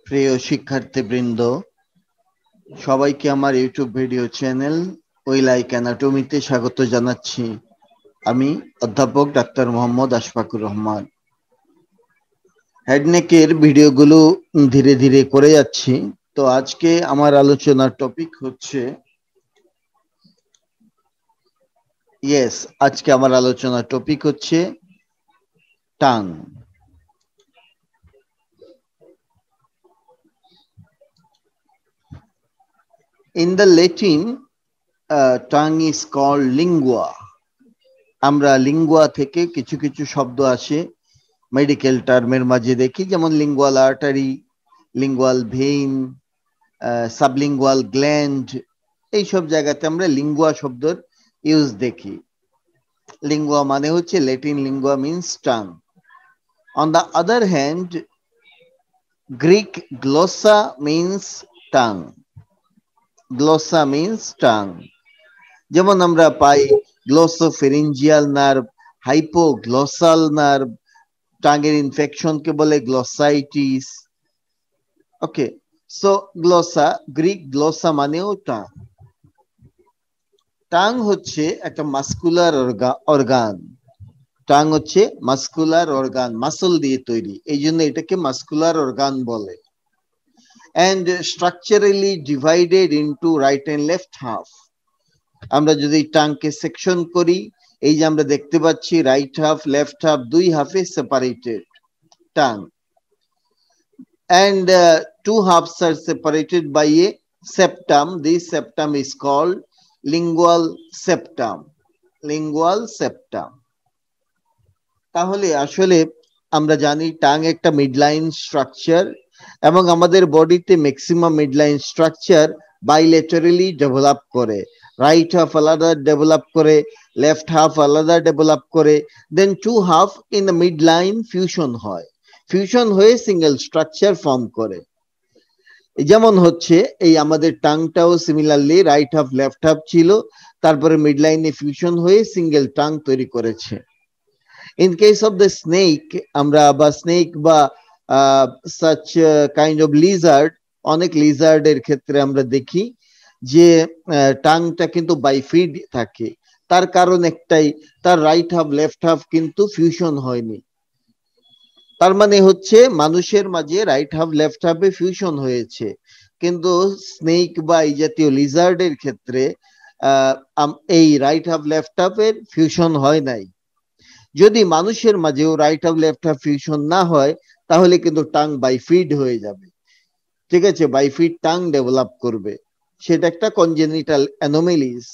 প্রিয় শিক্ষার্থীবৃন্দ, সবাইকে আমার ইউটিউব ভিডিও চ্যানেল ওই লাইক অ্যানাটমিতে স্বাগত জানাচ্ছি। আমি অধ্যাপক ডাক্তার মোহাম্মদ আশফাকুর রহমান। হেডনেকের ভিডিওগুলো ধীরে ধীরে করে যাচ্ছি। তো আজকে আমার আলোচনার টপিক হচ্ছে tongue. In the Latin, tongue is called lingua. আমরা লিঙ্গুয়া থেকে কিছু কিছু শব্দ আসে মেডিকেল টার্মের মাঝে দেখি, যেমন lingual artery, lingual vein, sublingual gland. এইসব জায়গাতে আমরা লিঙ্গুয়া শব্দের ইউজ দেখি। লিঙ্গুয়া মানে হচ্ছে Latin lingua means tongue. On the other hand, Greek glossa means tongue. Glossa means tongue. যেমন আমরা পাই গ্লোসোফেরিঞ্জিয়াল নার্ভ, হাইপোগ্লোসাল নার্ভ, টাঙের ইনফেকশনকে বলে glossitis. Okay, so glossa, Greek glossa মানেও টাং। টাং হচ্ছে একটা মাস্কুলার অর্গান। টাং হচ্ছে মাস্কুলার অর্গান, মাসল দিয়ে তৈরি, এই জন্য এটাকে মাস্কুলার অর্গান বলে। and structurally divided into right and left half. আমরা যদি টাংকে সেকশন করি, এই যে আমরা দেখতে পাচ্ছি রাইট হাফ লেফট হাফ, দুই হাফে separated tongue, and two halves are separated by a septum. This septum is called lingual septum. Lingual septum. তাহলে আসলে আমরা জানি টাং একটা মিডলাইন স্ট্রাকচার, এবং আমাদের বডিতে maximum midline structure bilaterally develop করে। রাইট হাফ আলাদা ডেভেলপ করে, লেফট হাফ আলাদা ডেভেলপ করে, then two half in the midline fusion হয়, ফিউশন হয়ে সিঙ্গেল স্ট্রাকচার ফর্ম করে। যেমন হচ্ছে এই আমাদের টাংটাও similarly right half left half ছিল, তারপরে মিডলাইনে ফিউশন হয়ে সিঙ্গেল টাং তৈরি করেছে। In case of the snake, আমরা বা স্নেক বা such kind of lizard, অনেক লিজার্ডের ক্ষেত্রে আমরা দেখি যে টাংটা কিন্তু বাইফিড থাকে। তার কারণ একটাই, তার রাইট হাফ লেফট হাফ কিন্তু ফিউশন হয়নি। তার মানে হচ্ছে মানুষের মাঝে রাইট হাফ লেফট হাফে ফিউশন হয়েছে, কিন্তু স্নেক বা এই জাতীয় লিজার্ডের ক্ষেত্রে এই রাইট হাফ লেফট হাফের ফিউশন হয় নাই। যদি মানুষের মাঝেও right half left half fusion না হয়, তাহলে কিন্তু টাং বাইফিড হয়ে যাবে। ঠিক আছে, বাইফিড টাং ডেভেলপ করবে, সেটা একটা কনজেনিটাল অ্যানোমেলিস।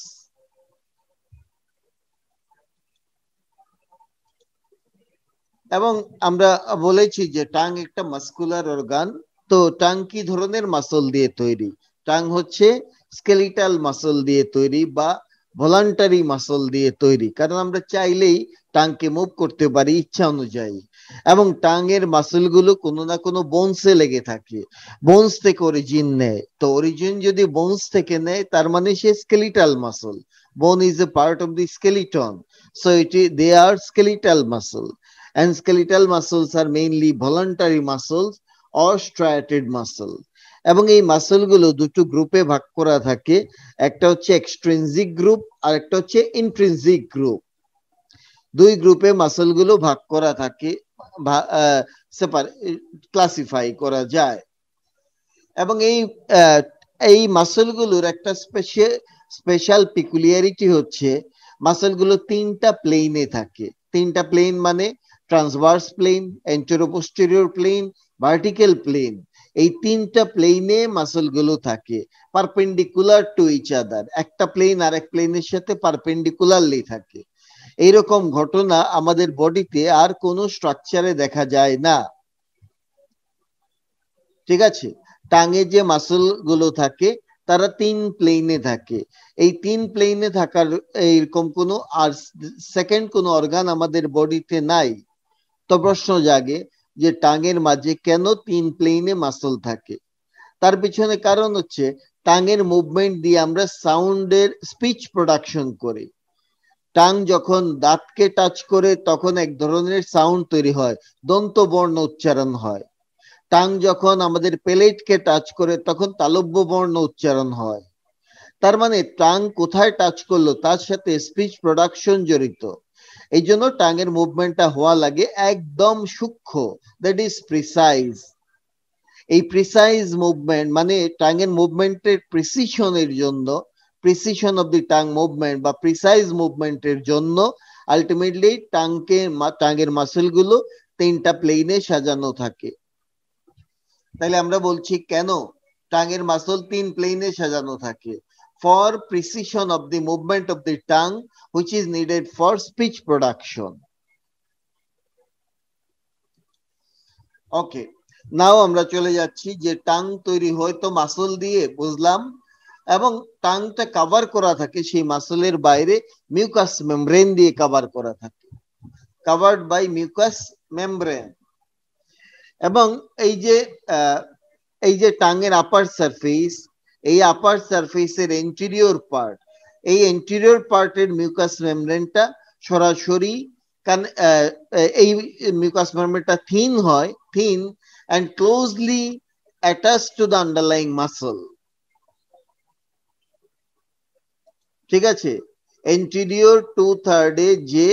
এবং আমরা বলেছি যে টাং একটা মাস্কুলার অর্গান। তো টাং কি ধরনের মাসল দিয়ে তৈরি? টাং হচ্ছে স্কেলিটাল মাসল দিয়ে তৈরি বা ভলান্টারি মাসল দিয়ে তৈরি, কারণ আমরা চাইলেই টাংকে মুভ করতে পারি ইচ্ছা অনুযায়ী। এবং টাং এর মাসল গুলো কোনো না কোনো বোনসে লেগে থাকে, বোনস থেকে অরিজিন নেয়। তো অরিজিন যদি বোনস থেকে নেয়, তার মানে সে skeletal muscle. Bone is a part of the skeleton, so they are skeletal muscle. And skeletal muscles are mainly voluntary muscles or striated muscle. এবং এই মাসল গুলো দুটো গ্রুপে ভাগ করা থাকে, একটা হচ্ছে এক্সট্রিনজিক গ্রুপ আর একটা হচ্ছে ইন্ট্রিনজিক গ্রুপ। দুই গ্রুপে মাসল গুলো ভাগ করা থাকে, ক্লাসিফাই করা যায়। এবং এই মাসল গুলোর একটা স্পেশাল পিকুলিয়ারিটি হচ্ছে মাসল গুলো তিনটা প্লেনে থাকে। তিনটা প্লেন মানে transverse plane, anteroposterior plane, vertical plane. এই তিনটা প্লেনে মাসল গুলো থাকে পারপেন্ডিকুলার টু ইচ আদার। একটা প্লেন আরেক প্লেনের সাথে পারপেন্ডিকুলারলি থাকে। এইরকম ঘটনা আমাদের বডিতে আর কোনো স্ট্রাকচারে দেখা যায় না। ঠিক আছে, টাঙে যে মাসল গুলো থাকে তারা তিন প্লেনে থাকে। এই তিন প্লেনে থাকার এইরকম কোনো আর সেকেন্ড কোনো অর্গান আমাদের বডিতে নাই। তো প্রশ্ন জাগে যে টাঙের মাঝে কেন তিন প্লেনে মাসল থাকে? তার পিছনে কারণ হচ্ছে টাঙের মুভমেন্ট দিয়ে আমরা সাউন্ডের স্পিচ প্রোডাকশন করি। টাং যখন দাঁতকে টাচ করে তখন এক ধরনের সাউন্ড তৈরি হয়, দন্ত বর্ণ উচ্চারণ হয়। টাং যখন আমাদের প্যালেটকে টাচ করে তখন তালব্য বর্ণ উচ্চারণ হয়। তার মানে টাং কোথায় টাচ করলো তার সাথে স্পিচ প্রোডাকশন জড়িত। এই জন্য টাঙের মুভমেন্টটা হওয়া লাগে একদম সূক্ষ্ম, দ্যাট ইজ প্রিসাইজ। এই প্রিসাইজ মুভমেন্ট মানে টাঙের মুভমেন্টের প্রিসিশনের জন্য, precision of the tongue movement বা প্রিসাইজ মুভমেন্টের জন্য আলটিমেটলি টাঙের মাসেল গুলো 3টা প্লেনে সাজানো থাকে। তাহলে আমরা বলছি কেন টাঙের মাসল 3 প্লেনে সাজানো থাকে? For precision of the movement of the tongue, which is needed for speech production. Okay, now আমরা চলে যাচ্ছি যে টাং তৈরি হয় তো মাসল দিয়ে, বুঝলাম, এবং টাংটা কভার করা থাকে সেই মাসলের বাইরে মিউকাস মেমব্রেন দিয়ে কভার করা থাকে, covered by mucous membrane। এবং এই যে টাঙের আপার সারফেস, এই আপার সারফেসের এন্টেরিয়র পার্ট, এই এন্টেরিয়র পার্টের মিউকাস মেমব্রেনটা সরাসরি এই মিউকাস মেমব্রেনটা থিন হয়, thin and closely attached to the underlying muscle। ঠিক আছে, এন্টেরিয়র 2/3 এ যে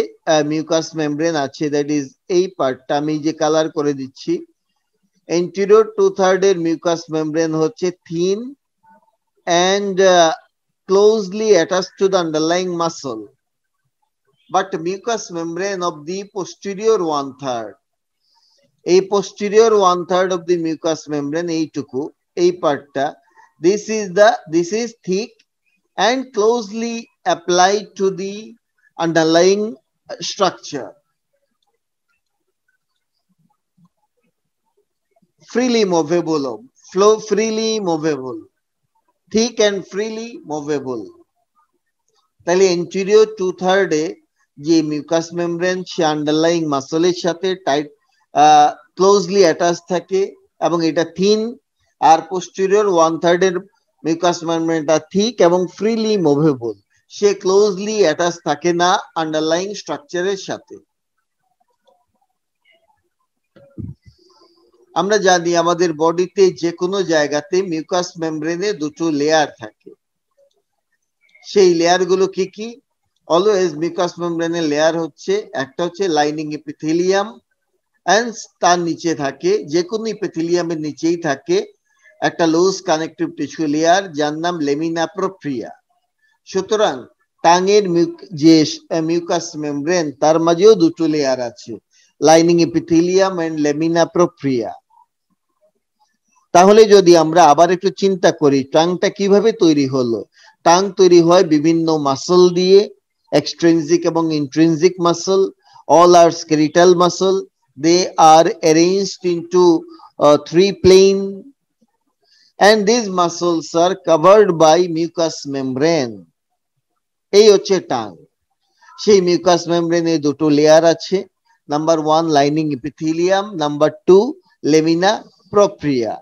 মিউকাস মেমব্রেন আছে, দ্যাট ইজ এই পার্টটা আমি যে কালার করে দিচ্ছি, anterior 2/3 এর mucous membrane হচ্ছে thin and closely attached to the underlying muscle, but mucous membrane of the posterior 1/3, এই posterior 1/3 of the mucous membrane এইটুকু, এই পার্টটা, this is thick and closely applied to the underlying structure, freely movable, freely movable, thick and freely movable। তাহলে anterior 2/3 এ যে mucus membrane সে underlying মাসলের সাথে tight closely attach থাকে এবং এটা থিন, আর posterior 1/3 এর মিউকাস মেমব্রেনটা থিক এবং ফ্রিলি মুভেবল, সে closely attach থাকে না আন্ডারলাইং স্ট্রাকচারের সাথে। আমরা জানি আমাদের বডিতে যে কোনো জায়গাতে মিউকাস মেমব্রেনে দুটো লেয়ার থাকে, সেই লেয়ার গুলো কি কি? অলওয়েজ মিউকাস মেমব্রেনের লেয়ার হচ্ছে, একটা হচ্ছে লাইনিং এপিথেলিয়াম, এন্ড তার নিচে থাকে, যে কোনো এপিথেলিয়ামের নিচেই থাকে একটা লুজ কানেকটিভ টিস্যু লেয়ার যার নাম লেমিনা প্রোপ্রিয়া। সুতরাং টাঙের যে মিউকাস মেমব্রেন তার মাঝেও দুটো লেয়ার আছে, লাইনিং এপিথেলিয়াম এন্ড লেমিনা প্রোপ্রিয়া। তাহলে যদি আমরা আবার একটু চিন্তা করি টাংটা কিভাবে তৈরি হলো, টাং তৈরি হয় বিভিন্ন মাসল দিয়ে, এক্সট্রিনজিক এবং intrinsic muscle, all are skeletal muscle, they are arranged into 3 plane and these muscles are covered by mucous membrane। এই হচ্ছে টাং। সেই মিউকাস মেমব্রেনে দুটো লেয়ার আছে, number 1 lining epithelium, number 2 lamina propria.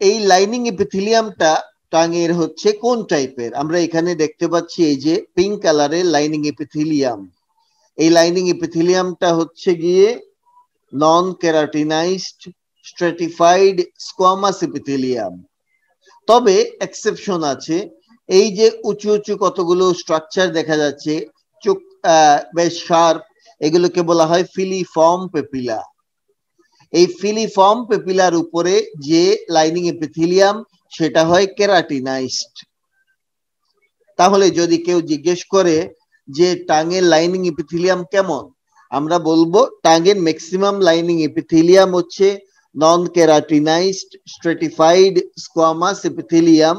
এই লাইনিং এপিথেলিয়ামটা টাঙের হচ্ছে কোন টাইপের? আমরা এখানে দেখতে পাচ্ছি এই যে পিঙ্ক কালারের লাইনিং এপিথেলিয়াম, এই লাইনিং এপিথেলিয়ামটা হচ্ছে গিয়ে নন কেরাটিনাইজড স্ট্র্যাটিফাইড স্কোয়ামাস এপিথেলিয়াম। তবে এক্সেপশন আছে, এই যে উঁচু উঁচু কতগুলো স্ট্রাকচার দেখা যাচ্ছে চোখ বেশ শার্প, এগুলোকে বলা হয় ফিলিফর্ম পেপিলা। এই ফিলিফর্ম পেপিলার উপরে যে লাইনিং এপিথেলিয়াম সেটা হয় কেরাটিনাইজড। তাহলে যদি কেউ জিজ্ঞেস করে যে টাঙের লাইনিং এপিথেলিয়াম কেমন, আমরা বলবো টাঙের ম্যাক্সিমাম লাইনিং এপিথেলিয়াম হচ্ছে non keratinized stratified squamous epithelium,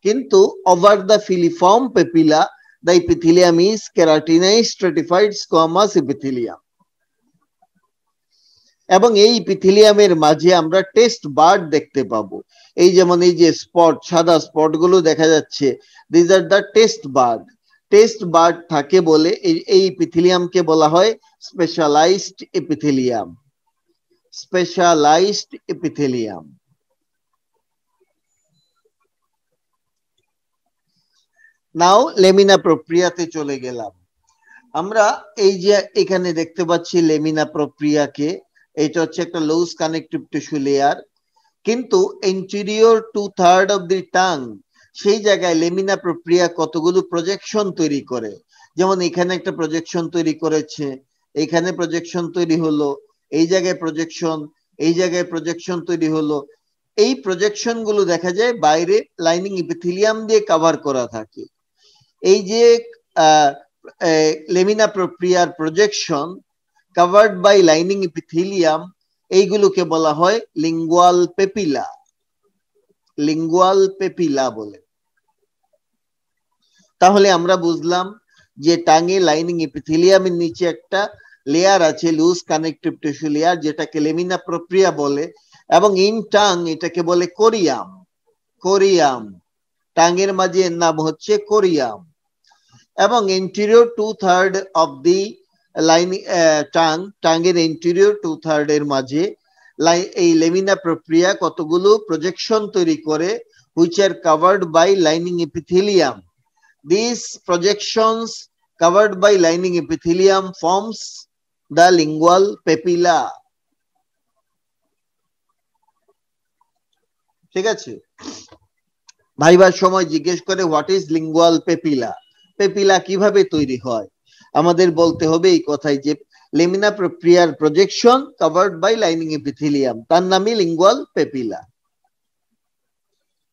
কিন্তু over the filiform papilla the epithelium is keratinized stratified squamous epithelium. এবং এই এপিথেলিয়ামের মাঝে আমরা টেস্ট বার্ড দেখতে পাবো, এই যেমন এই যে স্পট, সাদা স্পট গুলো দেখা যাচ্ছে, this are the test bird. Test bird থাকে বলে এই এপিথেলিয়ামকে বলা হয় স্পেশালাইজড এপিথেলিয়াম, স্পেশালাইজড এপিথেলিয়াম। নাও লেমিনা প্রোপ্রিয়াতে চলে গেলাম। আমরা এই যে এখানে দেখতে পাচ্ছি লেমিনা প্রোপ্রিয়াকে, এটা হচ্ছে একটা লুজ কানেকটিভ টিস্যু লেয়ার। কিন্তু এন্টেরিয়র 2/3 অফ দি টাং, সেই জায়গায় লেমিনা প্রক্রিয়া কতগুলো প্রজেকশন তৈরি করে। যেমন এখানে একটা প্রজেকশন তৈরি করেছে, এখানে প্রজেকশন তৈরি হলো, এই জায়গায় প্রজেকশন, এই জায়গায় প্রজেকশন তৈরি হলো। এই প্রজেকশন গুলো দেখা যায় বাইরে লাইনিং ইপিথেলিয়াম দিয়ে কভার করা থাকে। এই যে লেমিনা প্রক্রিয়ার projection covered by lining epithelium, এইগুলোকে বলা হয় লিঙ্গুয়াল পেপিলা। লিঙ্গুয়াল পেপিলা বলে। তাহলে আমরা বুঝলাম যে টাঙে লাইনিং এপিথেলিয়ামের নিচে একটা লেয়ার আছে, লুজ কানেকটিভ টিস্যু লেয়ার, যেটাকে লেমিনা প্রক্রিয়া বলে, এবং ইন টাং এটাকে বলে কোরিয়াম। কোরিয়াম, টাঙের মাঝে এর নাম হচ্ছে কোরিয়াম। এবং এন্টেরিয়র 2/3 অফ দি লাইনিং টাঙের এন্টেরিয়র 2/3 এর মাঝে এই লেমিনা প্রক্রিয়া কতগুলো প্রজেকশন তৈরি করে, which are covered by lining epithelium. These projections covered by lining epithelium forms the lingual papilla. ঠিক আছে, ভাইবার সময় জিজ্ঞেস করে what is lingual papilla, papilla কিভাবে তৈরি হয়। আমাদের বলতে হবে এই কথাই যে লেমিনা প্রক্রিয়ার projection covered by lining epithelium, তার নামই লিঙ্গুয়াল পেপিলা।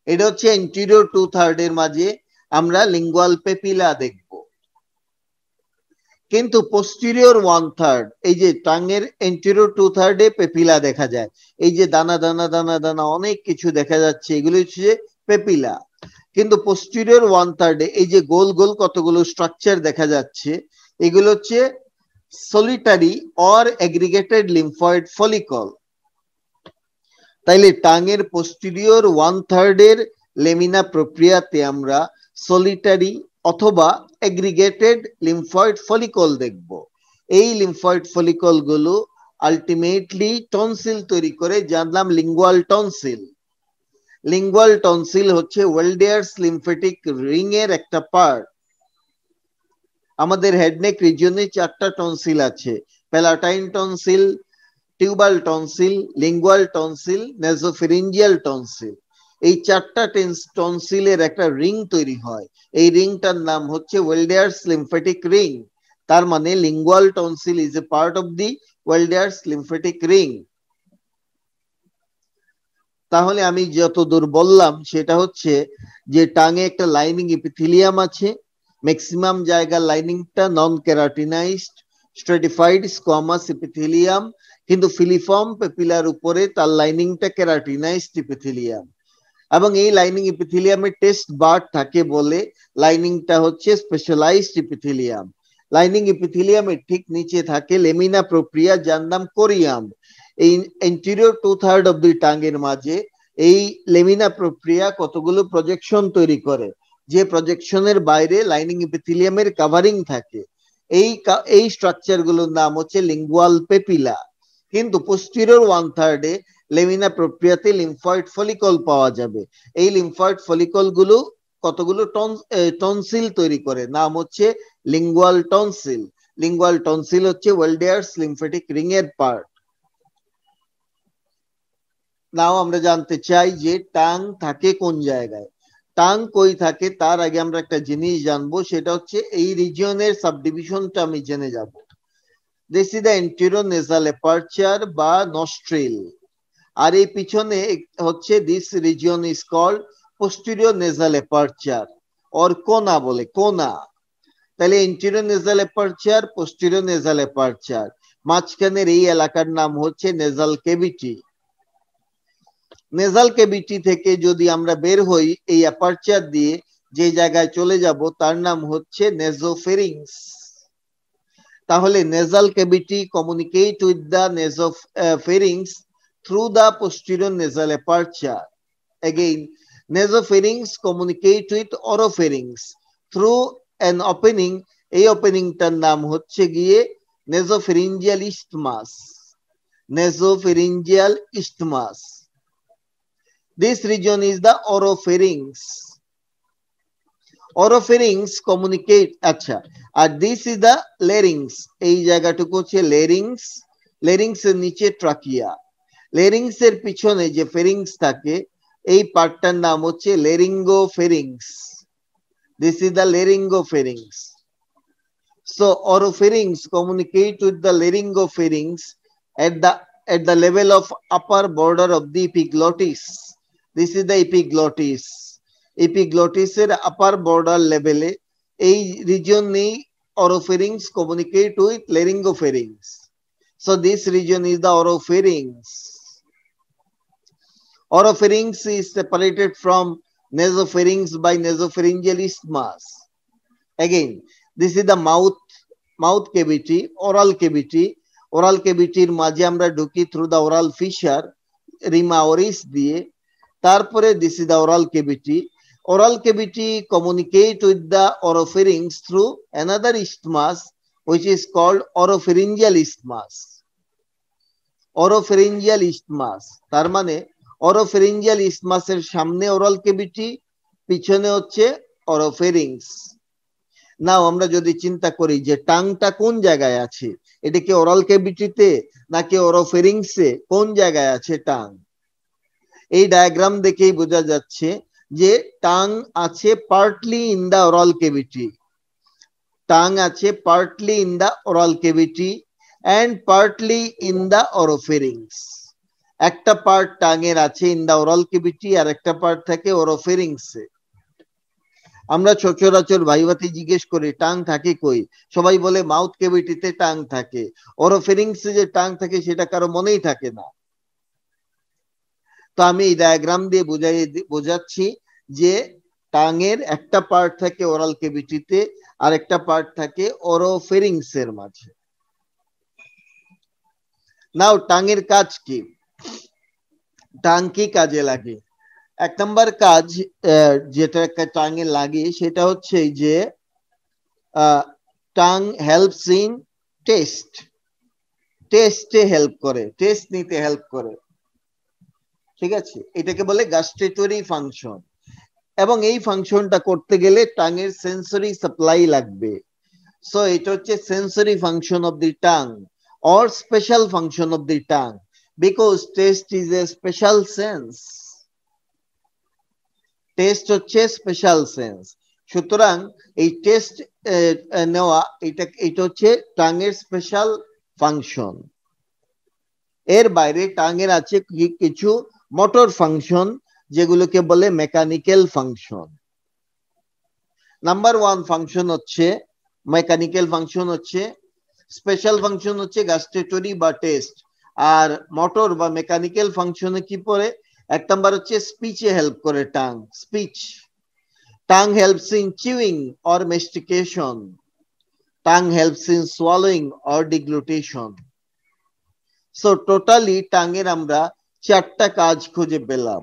এটা হচ্ছে এন্টেরিয়র 2/3 এর মাঝে আমরা লিঙ্গুয়াল পেপিলা দেখব। কিন্তু পোস্টেরিয়র 1/3, এই যে টাঙের এন্টেরিয়র 2/3 এ পেপিলা দেখা যায়, এই যে দানা দানা দানা দানা অনেক কিছু দেখা যাচ্ছে, এগুলো হচ্ছে পেপিলা। কিন্তু পোস্টেরিয়র 1/3 এ এই যে গোল গোল কতগুলো স্ট্রাকচার দেখা যাচ্ছে, এগুলো হচ্ছে solitary or aggregated lymphoid follicle. তাইলে টাঙের পোস্টেরিয়র 1/3 এর লেমিনা প্রক্রিয়াতে আমরা সলিটারি অথবা এগ্রিগেটেড লিম্ফয়েড ফলিকল দেখব। এই লিম্ফয়েড ফলিকল গুলো আলটিমেটলি টনসিল তৈরি করে, যার নাম লিঙ্গুয়াল টনসিল। লিঙ্গুয়াল টনসিল হচ্ছে ওয়েলডিয়ার্স লিম্ফেটিক রিং এর একটা পার্ট। আমাদের হেডনেক রিজিয়নে 4টা টনসিল আছে, palatine tonsil, tubal tonsil, lingual tonsil, nasopharyngeal tonsil. এই 4টা টনসিলের একটা রিং তৈরি হয়, এই রিংটার নাম হচ্ছে ওয়েলডিয়ার্স লিম্ফেটিক রিং। তার মানে lingual tonsil is a part of the Waldeyer's lymphatic ring. তাহলে আমি যতদূর বললাম সেটা হচ্ছে যে টাঙে একটা লাইনিং এপিথেলিয়াম আছে, ম্যাক্সিমাম জায়গা লাইনিংটা নন কেরাটিনাইজড স্ট্রেটিফাইড স্কোয়ামাস এপিথেলিয়াম, কিন্তু ফিলিফর্ম পেপিলার উপরে তার লাইনিংটা কেরাটিনাইজড এপিথেলিয়াম। এবং এই লাইনিং এপিথেলিয়ামের টেস্ট বার থাকে বলে লাইনিংটা হচ্ছে স্পেশালাইজড এপিথেলিয়াম। লাইনিং এপিথেলিয়ামের ঠিক নিচে থাকে লেমিনা প্রক্রিয়া, যার নাম কোরিয়াম। এই এন্টেরিয়র 2/3 অফ দি টাঙ্গের মাঝে এই লেমিনা প্রক্রিয়া কতগুলো প্রজেকশন তৈরি করে, যে প্রজেকশনের বাইরে লাইনিং এপিথেলিয়ামের কভারিং থাকে। এই স্ট্রাকচার গুলোর নাম হচ্ছে লিঙ্গুয়াল পেপিলা। কিন্তু পোস্টেরিয়র 1/3 এ লেমিনা প্রক্রিয়াতে লিম্ফয়েড ফলিকল পাওয়া যাবে। এই লিম্ফয়েড ফলিকল গুলো কতগুলো টনসিল তৈরি করে, নাম হচ্ছে লিঙ্গুয়াল টনসিল। লিঙ্গুয়াল টনসিল হচ্ছে ওয়েলডিয়ার্স লিম্ফেটিক রিং এর পার্ট। নাও আমরা জানতে চাই যে টাং থাকে কোন জায়গায়। টাং কই থাকে তার আগে আমরা একটা জিনিস জানবো, সেটা হচ্ছে এই রিজিয়নের সাবডিভিশনটা আমি জেনে যাব। This is the anterior nasal aperture বা নস্ট্রিল। আর এই পিছনে হচ্ছে this region is called posterior nasal aperture or choana বলে, কোনা। তাহলে anterior nasal aperture, posterior nasal aperture, মাঝখানের এই এলাকার নাম হচ্ছে নেজাল ক্যাভিটি। নেজাল ক্যাভিটি থেকে যদি আমরা বের হই এই অ্যাপারচার দিয়ে, যে জায়গায় চলে যাব তার নাম হচ্ছে নেজোফেরিংস। তাহলে nasal cavity communicate with the nasopharynx through the posterior nasal aperture. Again, nasopharynx communicate with oropharynx through an opening. এই ওপেনিংটার নাম হচ্ছে গিয়ে nasopharyngeal isthmus. Nasopharyngeal isthmus. This region is the oropharynx. Oropharynx communicate, আচ্ছা, আর this is the larynx. এই জায়গাটুকু হচ্ছে larynx, লেরিংস এর নিচে ট্রাকিয়া, লেরিংস এর পিছনে যে ফেরিংস থাকে এই পার্টটার নাম হচ্ছে laryngopharynx. This is the laryngopharynx. So oropharynx communicate with the laryngopharynx at the level of upper border of the epiglottis. This is the epiglottis. Epiglottis এর upper border level এ এই region নেই oropharynx communicate with laryngopharynx. So this region is the oropharynx. Oropharynx is separated from nasopharynx by nasopharyngeal isthmus. Again, this is the mouth cavity, oral cavity. Oral cavity মাঝে আমরা ঢুকি through the oral fissure, Rima oris দিয়ে। তারপরে this is the oral cavity. Oral cavity communicate with the oropharynx through another isthmus which is called oropharyngeal isthmus. Oropharyngeal isthmus তার মানে oropharyngeal isthmus এর সামনে oral cavity, পিছনে হচ্ছে oropharynx। নাও আমরা যদি চিন্তা করি যে টাংটা কোন জায়গায় আছে, এটা কি ওরাল ক্যাভিটিতে নাকি ওরোফেরিংসে, কোন জায়গায় আছে টাং? এই ডায়াগ্রাম দেখেই বোঝা যাচ্ছে যে টাং আছে partly in the oral cavity, tongue আছে partly in the oral cavity and partly in the oropharynx. একটা পার্ট টাঙের আছে ইন দা ওরাল ক্যাভিটি আর একটা পার্ট থাকে ওরোফেরিংসে। আমরা সচরাচর ভাইভাতে জিজ্ঞেস করি টাং থাকে কই, সবাই বলে মাউথ ক্যাভিটিতে টাং থাকে, ওরোফেরিংসে যে টাং থাকে সেটা কারো মনেই থাকে না। তো আমি এই ডায়াগ্রাম দিয়ে বোঝাচ্ছি যে টাঙের একটা পার্ট থাকে ওরাল ক্যাভিটিতে আর একটা পার্ট থাকে ওরোফেরিংস এর মাঝে। নাও টাঙের কাজ কি, টাং কি কাজে লাগে? এক নম্বর কাজ যেটা টাঙে লাগে সেটা হচ্ছে যে টাং হেল্পস ইন টেস্ট, টেস্টে হেল্প করে, টেস্ট নিতে হেল্প করে, ঠিক আছে? এটাকে বলে গাস্ট্রেটরি ফাংশন। এবং এই ফাংশনটা করতে গেলে টাঙের সেন্সরি সাপ্লাই লাগবে। সো এটা হচ্ছে sensory function of the tongue or special function of the tongue because taste is a special sense. Test হচ্ছে স্পেশাল সেন্স, সুতরাং এই টেস্ট নেওয়া এটা হচ্ছে টাঙের স্পেশাল ফাংশন। এর বাইরে টাঙের আছে কিছু মোটর ফাংশন যেগুলোকে বলে mechanical function. Number one function হচ্ছে মেকানিক্যাল ফাংশন, হচ্ছে স্পেশাল ফাংশন হচ্ছে গাস্ট্রেটরি বা টেস্ট, আর মোটর বা মেকানিক্যাল ফাংশনে কি পড়ে? এক নাম্বার হচ্ছে স্পিচে হেল্প করে tongue, speech. Tongue helps in chewing or mastication, tongue helps in swallowing or deglutition. So totally টাঙের আমরা চারটা কাজ খুঁজে পেলাম।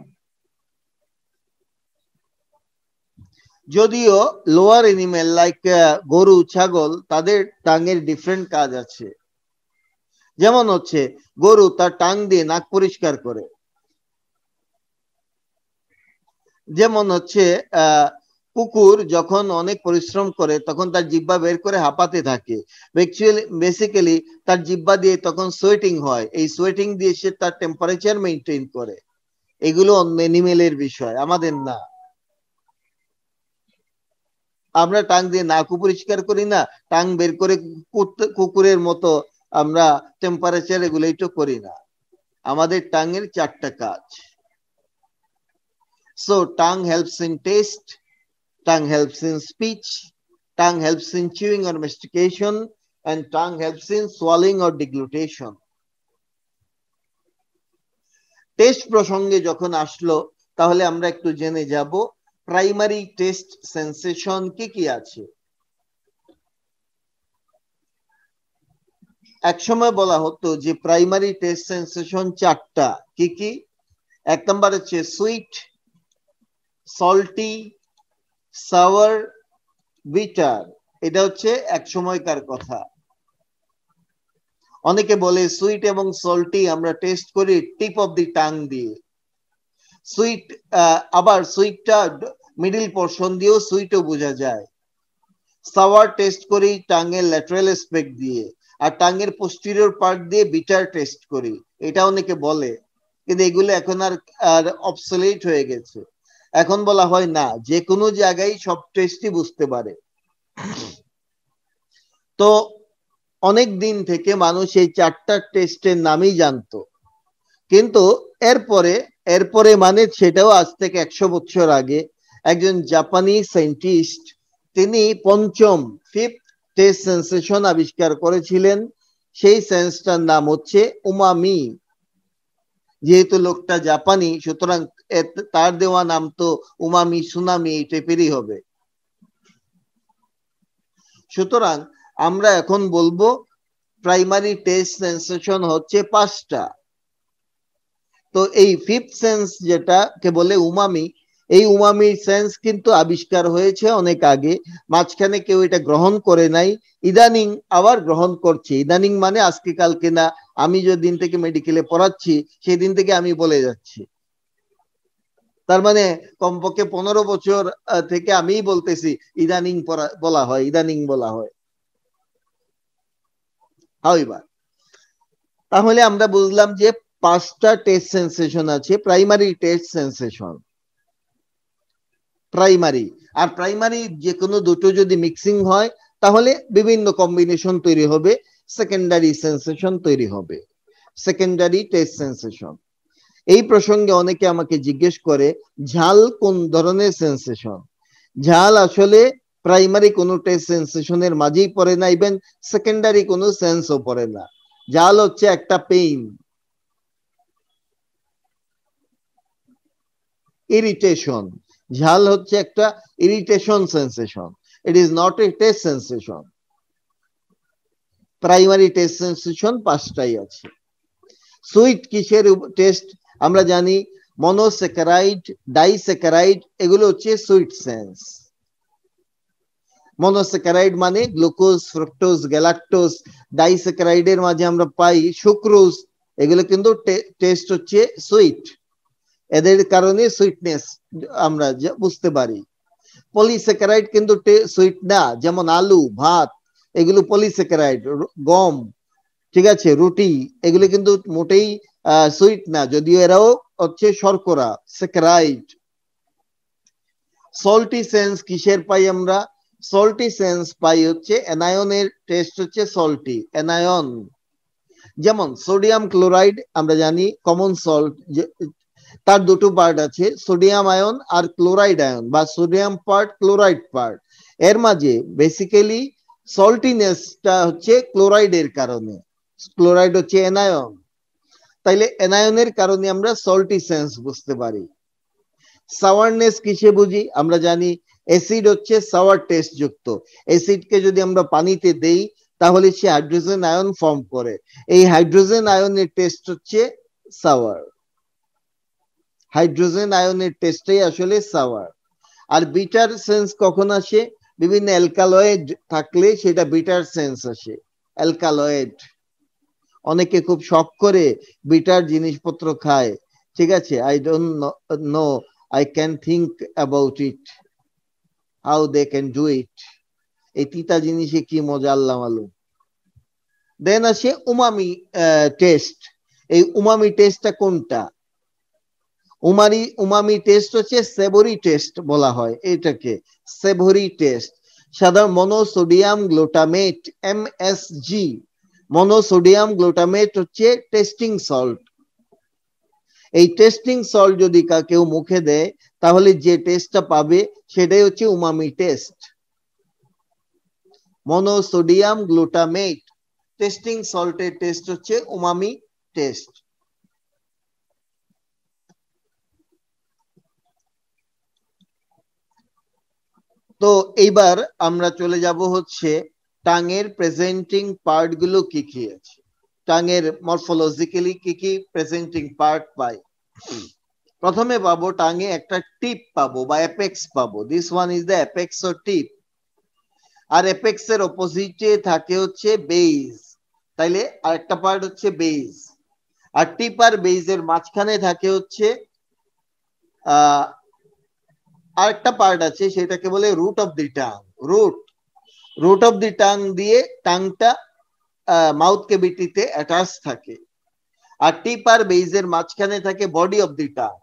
যদিও লোয়ার এনিমেল লাইক গরু ছাগল তাদের টাঙের ডিফারেন্ট কাজ আছে, যেমন হচ্ছে গরু তার টাং দিয়ে নাক পরিষ্কার করে, যেমন হচ্ছে কুকুর যখন অনেক পরিশ্রম করে তখন তার জিহ্বা বের করে হাঁপাতে থাকে, বেসিক্যালি তার জিহ্বা দিয়ে তখন সোয়েটিং হয়, এই সোয়েটিং দিয়ে সে তার টেম্পারেচার মেইনটেইন করে। এগুলো অন্য এনিমেলের বিষয়, আমাদের না। আমরা টাং দিয়ে নাক পরিষ্কার করি না, টাং বের করে কুকুরের মতো আমরা টেম্পারেচার রেগুলেট করি না। আমাদের টাঙের চারটা কাজ। So tongue helps in taste, tongue helps in speech, tongue helps in chewing or mastication, and tongue helps in swallowing or deglutition. Test প্রসঙ্গে যখন আসলো তাহলে আমরা একটু জেনে যাব প্রাইমারি টেস্ট সেন্সেশন কি কি আছে। একসময় বলা হতো যে প্রাইমারি টেস্ট সেন্সেশন চারটা, কি কি? এক নম্বর হচ্ছে সুইট, সল্টি, সাওয়ার, বিটার। এটা হচ্ছে এক সময়কার কথা। অনেকে বলে সুইট এবং সল্টি আমরা টেস্ট করি টিপ অফ দি টাং দিয়ে। সুইট আবার সুইটটা মিডল পোর্শন দিয়েও সুইটও বোঝা যায়। সাওয়ার টেস্ট করি টাঙের ল্যাটারাল অ্যাসপেক্ট দিয়ে, আর টাঙ্গের পোস্টেরিয়র পার্ট দিয়ে বিটার টেস্ট করি, এটা অনেকে বলে, কিন্তু এগুলো এখন আর অবসোলিট হয়ে গেছে। এখন বলা হয় না, যে কোনো জায়গায় সব টেস্টই বুঝতে পারে। তো অনেক দিন থেকে মানুষ এই 4টা টেস্টের নামই জানতো, কিন্তু এরপরে মানে সেটাও আজ থেকে 100 বছর আগে একজন জাপানি সায়েন্টিস্ট, তিনি ফিফথ টেস্ট সেন্সেশন আবিষ্কার করেছিলেন। সেই সেন্সটার নাম হচ্ছে উমামি। যেহেতু লোকটা জাপানি, সুতরাং তার দেওয়া নাম তো উমামি সুনামি এই টাইপেরই হবে। সুতরাং আমরা এখন বলবো প্রাইমারি টেস্ট সেন্সেশন হচ্ছে 5টা। তো এই ফিফথ সেন্স যেটাকে বলে উমামি, এই উমামি সেন্স কিন্তু আবিষ্কার হয়েছে অনেক আগে, মাঝখানে কেউ এটা গ্রহণ করে নাই, ইদানিং আবার গ্রহণ করছে। ইদানিং মানে আজকে কালকে না, আমি যে দিন থেকে মেডিকেলে পড়াচ্ছি সেই দিন থেকে আমি বলে যাচ্ছি। তার মানে কমপক্ষে 15 বছর থেকে আমিই বলতেছি ইদানিং বলা হয়, ইদানিং বলা হয়। তাহলে আমরা বুঝলাম যে 5টা টেস্ট সেন্সেশন আছে। প্রাইমারি টেস্ট সেন্সেশন, প্রাইমারি আর প্রাইমারি যে কোনো দুটো যদি মিক্সিং হয় তাহলে বিভিন্ন কম্বিনেশন তৈরি হবে, সেকেন্ডারি সেন্সেশন তৈরি হবে, সেকেন্ডারি টেস্ট সেন্সেশন। এই প্রসঙ্গে অনেকে আমাকে জিজ্ঞেস করে ঝাল কোন ধরনের সেন্সেশন। ঝাল আসলে প্রাইমারি কোনো টেস্ট সেন্সেশনের মাঝেই পড়ে না, ইভেন সেকেন্ডারি কোনো সেন্সও পড়ে না। ঝাল হচ্ছে একটা পেইন, ইরিটেশন। ঝাল হচ্ছে একটা irritation sensation, it is not a taste sensation. Primary taste sensation 5টাই আছে। সুইট কিসের টেস্ট আমরা জানি, মনোস্যাকারাইড, ডাইস্যাকারাইড, এগুলো হচ্ছে সুইট সেন্স। মনোস্যাকারাইড মানে গ্লুকোজ, ফ্রুক্টোজ, গ্যালাক্টোজ। ডাইস্যাকারাইডের মাঝে আমরা পাই সুক্রোজ, এগুলো কিন্তু টেস্ট হচ্ছে সুইট, এদের কারণে সুইটনেস আমরা বুঝতে পারি। পলিস্যাকারাইড কিন্তু সুইট না, যেমন আলু, ভাত, এগুলো পলিস্যাকারাইড। গম, ঠিক আছে, রুটি, এগুলো কিন্তু মোটেই সুইট না, যদিও এরাও হচ্ছে শর্করা, স্যাকারাইড। সল্টি সেন্স কিসের পাই আমরা? সল্টি সেন্স পাই হচ্ছে অ্যানায়নের টেস্ট হচ্ছে সল্টি, অ্যানায়ন। যেমন সোডিয়াম ক্লোরাইড আমরা জানি কমন সল্ট, তার দুটো পার্ট আছে, সোডিয়াম আয়ন আর ক্লোরাইড আয়ন, বা সোডিয়াম পার্ট ক্লোরাইড পার্ট। এর মাঝে বেসিক্যালি সল্টিনেসটা হচ্ছে ক্লোরাইডের কারণে, ক্লোরাইড হচ্ছে অ্যানায়ন। তাইলে অ্যানায়নের কারণে আমরা সল্টি সেন্স বুঝতে পারি। সাওয়ারনেস কিসে বুঝি? আমরা জানি অ্যাসিড হচ্ছে সাওয়ার টেস্ট যুক্ত। অ্যাসিডকে যদি আমরা পানিতে দেই তাহলে সে হাইড্রোজেন আয়ন ফর্ম করে, এই হাইড্রোজেন আয়নের টেস্ট হচ্ছে সাওয়ার। হাইড্রোজেন আয়নের টেস্টই আসলে সাওয়ার। আর বিটার সেন্স কখন আসে? বিভিন্ন অ্যালকালয়েড থাকলে সেটা বিটার সেন্স আসে, অ্যালকালয়েড। অনেকে খুব শখ করে বিটার জিনিসপত্র খায়, ঠিক আছে, I don't know, I can think about it, how they can do it. এই তিতা জিনিসে কি মজা আল্লাহ মালুম। দেন আসে উমামি টেস্ট। এই উমামি টেস্টটা কোনটা? উমামি টেস্ট হচ্ছে সেভরি টেস্ট বলা হয় এটাকে, সেভরি টেস্ট। সাধারণ monosodium glutamate, MSG, monosodium glutamate হচ্ছে টেস্টিং সল্ট। এই টেস্টিং সল্ট যদি কেউ মুখে দেয় তাহলে যে টেস্টটা পাবে সেটাই হচ্ছে umami taste. Monosodium glutamate tasting সল্টের টেস্ট হচ্ছে উমামি টেস্ট। তো এইবার আমরা চলে যাব হচ্ছে টাঙের প্রেজেন্টিং পার্ট গুলো কি কি আছে, টাঙের মরফোলজিক্যালি কি কি প্রেজেন্টিং পার্ট পাই। প্রথমে পাবো টাঙে একটা টিপ পাবো বা অ্যাপেক্স পাবো, this one is the apex or tip. আর অ্যাপেক্স এর অপোজিটে থাকে হচ্ছে বেজ, তাইলে আরেকটা পার্ট হচ্ছে বেজ। আর টিপ আর বেজের মাঝখানে থাকে হচ্ছে আরেকটা পার্ট আছে, সেটাকে বলে root of the tongue. Root of the tongue দিয়ে টাংটা মাউথ ক্যাভিটিতে অ্যাটাচ থাকে, আর টিপ আর বেজের মাঝখানে থাকে বডি অফ দি টাং।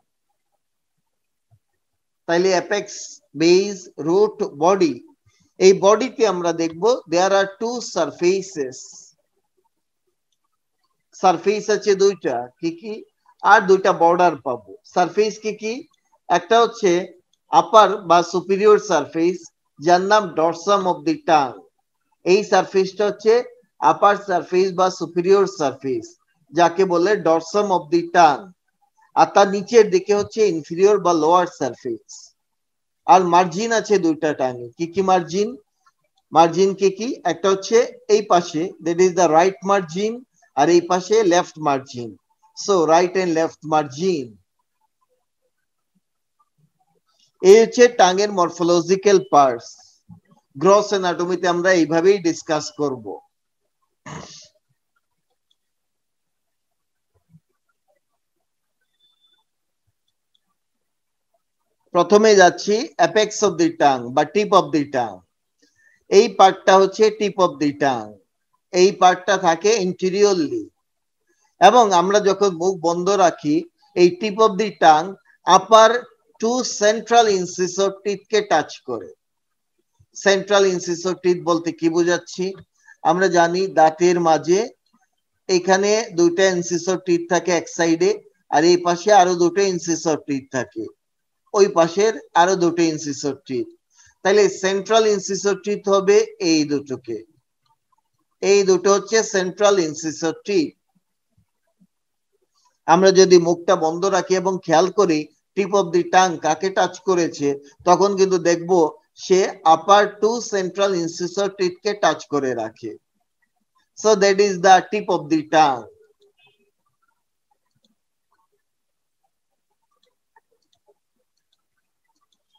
তাইলে অ্যাপেক্স, বেজ, রুট, বডি, এই বডিতে আমরা দেখব দেয়ার আর টু সারফেসেস। সারফেস আছে দুইটা, কি কি, আর দুইটা বর্ডার পাবো। সারফেস কি কি? একটা হচ্ছে আপার বা সুপিরিয়র সারফেস, যার নাম ডরসাম অফ দি টাং। এই সারফেসটা হচ্ছে আপার সারফেস বা সুপিরিয়র সারফেস, যাকে বলে ডরসাম অফ দি টাং। আর তার নিচের দিকে হচ্ছে ইনফিরিয়র বা লোয়ার সারফেস। আর মার্জিন আছে দুইটা টাঙে। কি কি মার্জিন? মার্জিন কি কি? একটা হচ্ছে এই পাশে, that is the right margin, আর এই পাশে left margin. So right and left margin. এই হচ্ছে টাঙের মরফোলজিক্যাল পার্টস। গ্রস অ্যানাটমিতে আমরা এইভাবেই ডিসকাস করব। প্রথমে যাচ্ছি অ্যাপেক্স অফ দি টাং বা টিপ অফ দি টাং। এই পার্টটা হচ্ছে টিপ অফ দি টাং। এই পার্টটা থাকে ইন্টেরিয়রলি, এবং আমরা যখন মুখ বন্ধ রাখি এই tip of the tongue upper two central incisor টিথকে টাচ করে। সেন্ট্রাল ইনসিসর টিথ বলতে কি বোঝাচ্ছি? আমরা জানি দাঁতের মাঝে এখানে দুইটা ইনসিসর টিথ থাকে এক সাইডে, আর এই পাশে আরো দুটো ইনসিসর টিথ থাকে, ওই পাশের আরো দুটো ইনসিসর টিথ। তাহলে সেন্ট্রাল ইনসিসর টিথ হবে এই দুটোকে, এই দুটো হচ্ছে সেন্ট্রাল ইনসিসর টিথ। আমরা যদি মুখটা বন্ধ রাখি এবং খেয়াল করি টিপ অফ দি টাং কাকে টাচ করেছে, তখন কিন্তু দেখব সে আপার টু সেন্ট্রাল ইনসিসর টিথকে টাচ করে রাখে। So that is the tip of the tongue.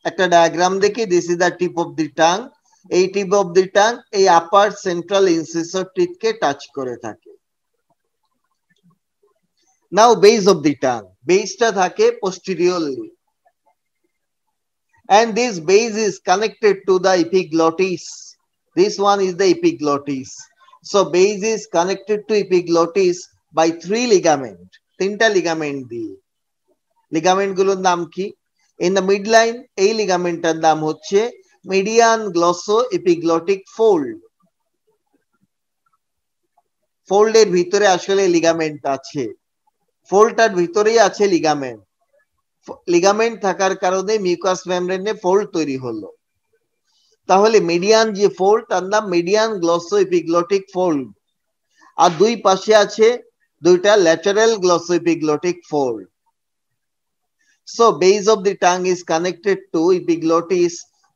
একটা ডায়াগ্রাম দেখি, this is the tip of the tongue. এই টিপ অফ দি টাং এই আপার সেন্ট্রাল ইনসিসর টিথকে টাচ করে থাকে। নাও বেস অফ দি টাং, বেসটা থাকে posteriorly, and this base is connected to the epiglottis. This one is the epiglottis. So base is connected to epiglottis by three ligament, তিনটা ligament দিয়ে। Ligament গুলোর নাম কি? in the midline এই লিগামেন্টটার নাম হচ্ছে মিডিয়ান গ্লসো এপিগ্লটিক ফোল্ড। ফোল্ডের ভিতরে আসলে লিগামেন্ট আছে, ফোল্ডটার ভিতরেই আছে লিগামেন্ট। লিগামেন্ট থাকার কারণে মিউকাস মেমব্রেনে ফোল্ড তৈরি হলো। তাহলে মিডিয়ান যে ফোল্ড তার নাম মিডিয়ান গ্লসো এপিগ্লটিক ফোল্ড, আর দুই পাশে আছে দুইটা lateral glosso epiglottic fold. So base of the tongue is connected to epiglottis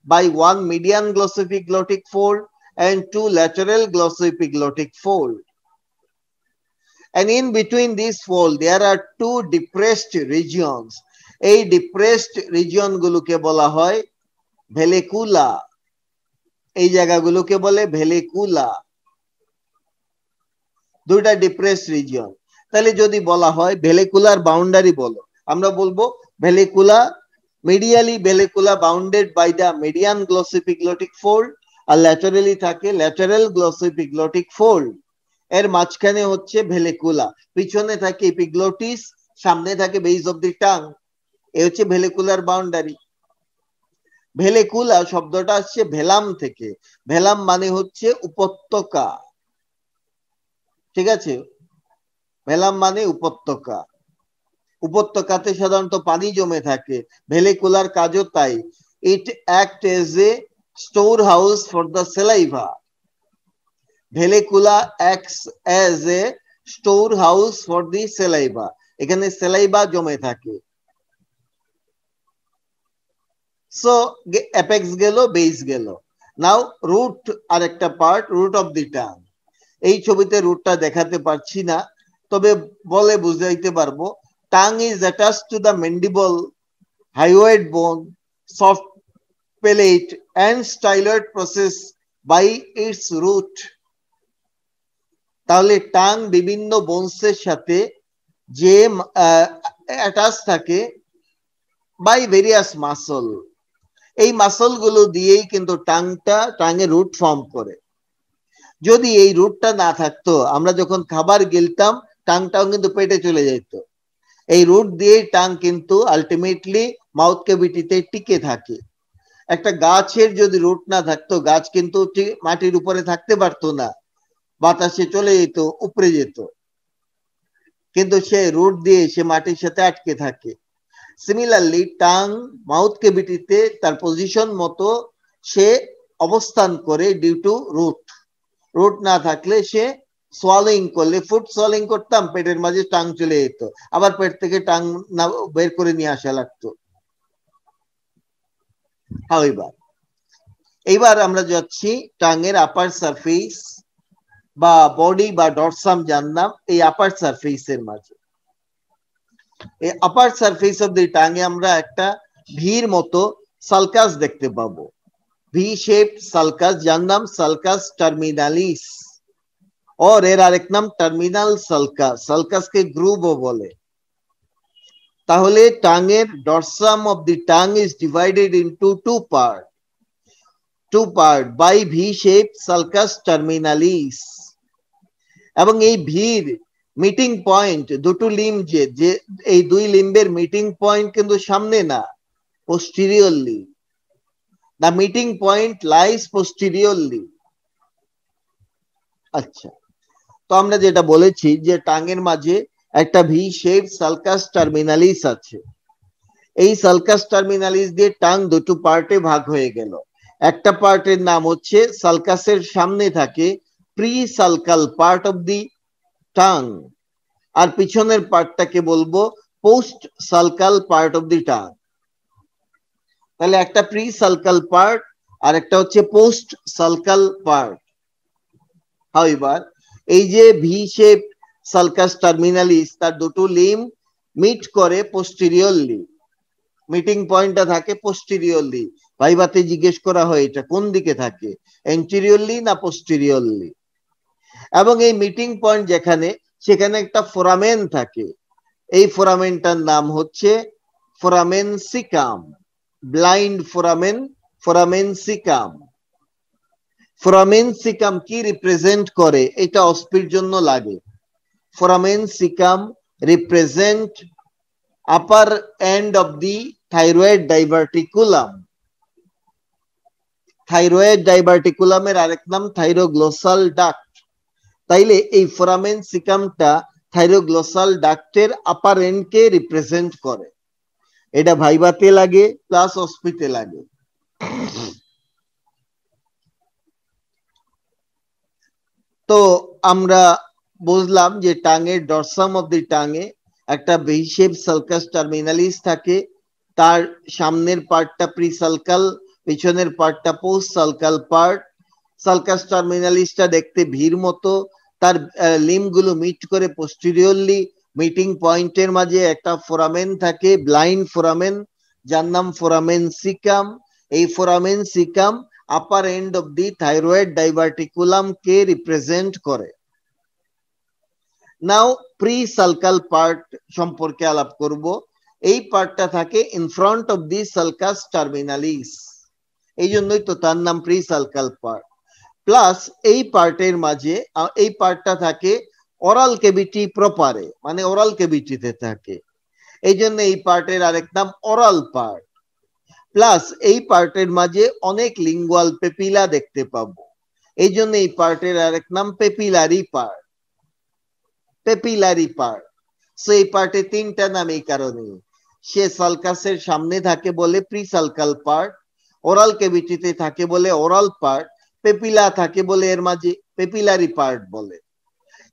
by one median glossoepiglottic fold and two lateral glossoepiglottic fold. And in between these fold there are two depressed regions. এই depressed region গুলোকে বলা হয় ভেলিকুলা। এই জায়গাগুলোকে বলে ভেলিকুলা, দুইটা depressed region. তাহলে যদি বলা হয় ভেলিকুলার বাউন্ডারি বলো, আমরা বলবো vallecula, medially vallecula bounded by the median glossoepiglottic fold, আর ল্যাটারালি থাকে ল্যাটারাল glossoepiglottic fold। এর মাঝখানে হচ্ছে ভেলিকুলা, পিছনে থাকে এপিগ্লটিস, সামনে থাকে বেস অফ দি টাং। এই হচ্ছে ভেলিকুলার বাউন্ডারি। ভেলিকুলা শব্দটা আসছে ভেলাম থেকে। ভেলাম মানে হচ্ছে উপত্যকা, ঠিক আছে? ভেলাম মানে উপত্যকা। উপত্যকাতে সাধারণত পানি জমে থাকে, ভেলিকুলার কাজও তাই। It act as a store house for the saliva. Vallecula acts as a store house for the saliva, এখানে সেলাইভা জমে থাকে। সো অ্যাপেক্স গেল, বেস গেল। নাও রুট আর একটা part, root of the tongue. এই ছবিতে রুটটা দেখাতে পারছি না, তবে বলে বুঝাইতে পারবো। Tongue is attached to the mandible, hyoid bone, soft palate and styloid process by its root. তাহলে টাং বিভিন্ন বোনসের সাথে যে অ্যাটাচ থাকে বাই ভেরিয়াস মাসল। এই মাসল গুলো দিয়েই কিন্তু টাংয়ের রুট ফর্ম করে। যদি এই রুটটা না থাকতো, আমরা যখন খাবার গিলতাম টাংটাও কিন্তু পেটে চলে যেত। এই রুট দিয়ে টাং কিন্তু আলটিমেটলি মাউথ ক্যাভিটিতে টিকে থাকে। একটা গাছের যদি রুট না থাকতো, গাছ কিন্তু মাটির উপরে থাকতে পারতো না, বাতাসে চলে যেত, উপরে যেত, কিন্তু সে রুট দিয়ে সে মাটির সাথে আটকে থাকে। সিমিলারলি টাং মাউথ ক্যাভিটিতে তার পজিশন মতো সে অবস্থান করে ডিউ টু রুট। রুট না থাকলে সে সোয়ালিং করলে, ফুড সোয়ালিং করতাম, পেটের মাঝে টাং চলে যেত, আবার পেট থেকে টাং না বের করে নিয়ে আসা লাগতো। এইবার আমরা যাচ্ছি টাঙের আপার সারফেস বা বডি বা ডরসাম জানলাম, এই আপার সারফেসের মাঝে এই আপার সারফেস অফ দি টাঙে আমরা একটা ভির মতো সালকাস দেখতে পাবো, ভি শেপ সালকাস, যার নাম সালকাস টার্মিনালিস, और এর আরেক নাম টার্মিনাল সালকাস, সালকাসকে গ্রুভও বলে। তাহলে টাঙের dorsum of the tongue is divided into two part by V shape sulcus terminalis. এবং এই ভির মিটিং পয়েন্ট দুটো লিম্ব, যে এই দুই লিম্বের মিটিং পয়েন্ট কিন্তু সামনে না, posteriorly. The meeting point lies posteriorly. আচ্ছা, তো আমরা যেটা বলেছি যে টাঙের মাঝে একটা ভি শেপ সালকাস টার্মিনালিস আছে। এই সালকাস টার্মিনালিস দিয়ে টাং দুটো পার্টে ভাগ হয়ে গেল। একটা পার্টের নাম হচ্ছে সালকাসের সামনে থাকে pre sulcal part of the tongue, আর পিছনের পার্টটাকে বলবো post sulcal part of the tongue. তাহলে একটা প্রি সালকাল পার্ট আর একটা হচ্ছে পোস্ট সালকাল পার্ট। হাউএভার এই যে ভি শেপ সালকাস টার্মিনালিস, তার দুটো লিম্ব মিট করে পোস্টেরিয়রলি, মিটিং পয়েন্টটা থাকে পোস্টেরিয়রলি। ভাইভাতে জিজ্ঞেস করা হয় এটা কোন দিকে থাকে, এন্টেরিয়রলি না পোস্টেরিয়রলি। এবং এই মিটিং পয়েন্ট যেখানে, সেখানে একটা ফোরামেন থাকে, এই ফোরামেনটার নাম হচ্ছে foramen caecum, blind foramen, foramen caecum. Foramen caecum কি রিপ্রেজেন্ট করে, এটা অস্পির জন্য লাগে। Foramen caecum represent upper end of the thyroid diverticulum. থাইরয়েড ডাইভার্টিকুলামের আরেক নাম থাইরোগ্লোসাল ডাক্ট। তাইলে এই ফোরামেন সিকামটা থাইরোগ্লোসাল ডাক্টের আপার এন্ড কে রিপ্রেজেন্ট করে। এটা ভাইভাতে লাগে প্লাস অস্পিতে লাগে। তো আমরা বুঝলাম যে টাঙের ডরসাম অফ দি টাঙে একটা ভি শেপ সালকাস টার্মিনালিস থাকে, তার সামনের পার্টটা প্রি সালকাল, পিছনের পার্টটা পোস্ট সালকাল পার্ট। সালকাস টার্মিনালিসটা দেখতে ভির মতো, তার লিম্বগুলো মিট করে পোস্টেরিয়রলি, মিটিং পয়েন্টের মাঝে একটা ফোরামেন থাকে, ব্লাইন্ড ফোরামেন, যার নাম ফোরামেন সিকাম। এই foramen caecum upper end of the thyroid diverticulum K represent করে। নাও প্রি সালকাল পার্ট সম্পর্কে আলাপ করব। এই পার্টটা থাকে in front of the sulcus terminalis, এই জন্যই তো তার নাম প্রি সালকাল পার্ট। প্লাস এই পার্টের মাঝে এই পার্টটা থাকে ওরাল ক্যাভিটি প্রপারে, মানে ওরাল ক্যাভিটিতে থাকে, এই জন্য এই পার্টের আরেক নাম ওরাল পার্ট। প্লাস এই পার্টের মাঝে অনেক লিঙ্গুয়াল পেপিলা দেখতে পাবো, এই জন্য এই পার্টের আরেক নাম papillary part. Papillary part. So এই পার্টে তিনটা নাম এই কারণে, সে সালকাসের সামনে থাকে বলে প্রি সালকাল পার্ট, ওরাল ক্যাভিটিতে থাকে বলে ওরাল পার্ট, পেপিলা থাকে বলে এর মাঝে পেপিলারি পার্ট বলে।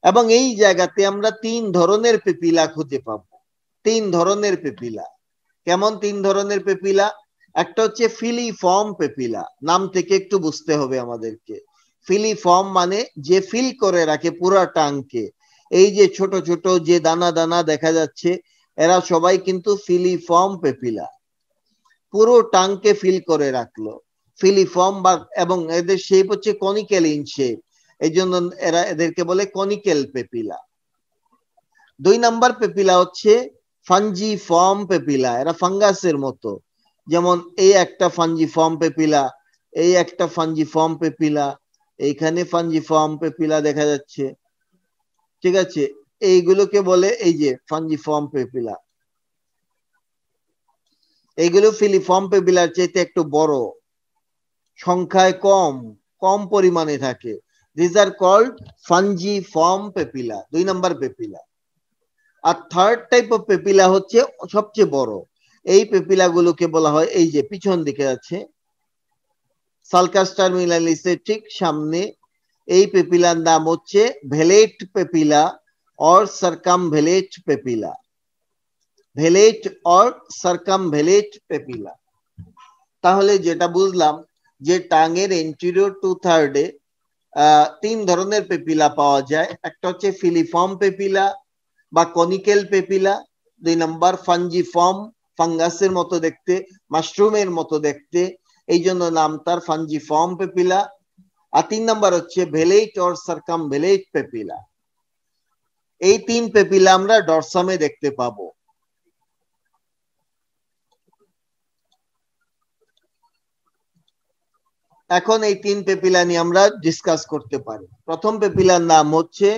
এবং এই জায়গাতে আমরা তিন ধরনের পেপিলা খুঁজে পাবো। তিন ধরনের পেপিলা। কেমন তিন ধরনের পেপিলা? একটা হচ্ছে ফিলিফর্ম পেপিলা, নাম থেকে একটু বুঝতে হবে আমাদেরকে। ফিলিফর্ম মানে যে ফিল করে রাখে পুরো টাংকে, এই যে ছোট ছোট যে দানা দানা দেখা যাচ্ছে, এরা সবাই কিন্তু ফিলিফর্ম পেপিলা, পুরো টাংকে ফিল করে রাখলো, ফিলিফর্ম। বা এবং এদের শেপ হচ্ছে কনিক্যাল ইন শেপ, এই জন্য এদেরকে বলে কনিক্যাল পেপিলা। দুই নাম্বার পেপিলা হচ্ছে ফাঞ্জিফর্ম পেপিলা, এরা ফাঙ্গাসের মতো, যেমন এই একটা ফাঞ্জিফর্ম পেপিলা, এই একটা ফাঞ্জিফর্ম পেপিলা, এইখানে ফাঞ্জিফর্ম পেপিলা দেখা যাচ্ছে, ঠিক আছে। এইগুলোকে বলে এই যে ফাঞ্জিফর্ম পেপিলা, এইগুলো ফিলিফর্ম পেপিলার চাইতে একটু বড়, সংখ্যায় কম, কম পরিমাণে থাকে। This are called fungiform papilla, 2 number papilla. আর থার্ড টাইপ অফ পেপিলা হচ্ছে সবচেয়ে বড়, এই পেপিলা গুলোকে বলা হয়, এই যে পিছন দিকে আছে সালকাস টার্মিনালিসের ঠিক সামনে, এই পেপিলার নাম হচ্ছে ভেলেট papilla or সার্কামভেলেট papilla, ভেলেট or সার্কামভেলেট papilla. তাহলে যেটা বুঝলাম যে টাঙের এন্টেরিয়র 2/3 তিন ধরনের পেপিলা পাওয়া যায়। একটা হচ্ছে ফিলিফর্ম পেপিলা বা কনিক্যাল পেপিলা, 2 নম্বর ফাঞ্জিফর্ম, ফাঙ্গাসের মতো দেখতে, মাশরুমের মতো দেখতে, এই জন্য নাম তার ফাঞ্জিফর্ম পেপিলা। আর 3 নম্বর হচ্ছে ভেলেট অর সার্কামভেলেট পেপিলা। এই 3 পেপিলা আমরা ডরসামে দেখতে পাবো। এখন এই 3 পেপিলা নিয়ে আমরা ডিসকাস করতে পারি। প্রথম পেপিলার নাম হচ্ছে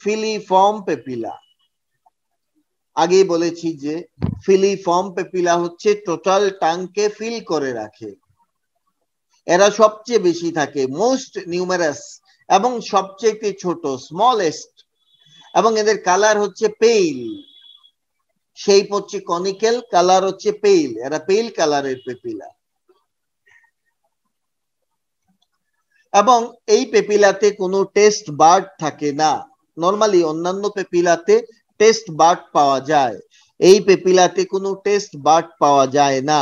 ফিলিফর্ম পেপিলা। আগেই বলেছি যে ফিলিফর্ম পেপিলা হচ্ছে টোটাল টাংকে ফিল করে রাখে, এরা সবচেয়ে বেশি থাকে, মোস্ট নিউমেরাস, এবং সবচেয়ে ছোট, স্মলেস্ট, এবং এদের কালার হচ্ছে পেইল। শেপ হচ্ছে কনিক্যাল, কালার হচ্ছে পেইল, এরা পেইল কালারের পেপিলা। এবং এই পেপিলাতে কোনো টেস্ট বার্ড থাকে না। নরমালি অন্যান্য পেপিলাতে টেস্ট বার্ড পাওয়া যায়, এই পেপিলাতে কোনো টেস্ট বার্ড পাওয়া যায় না।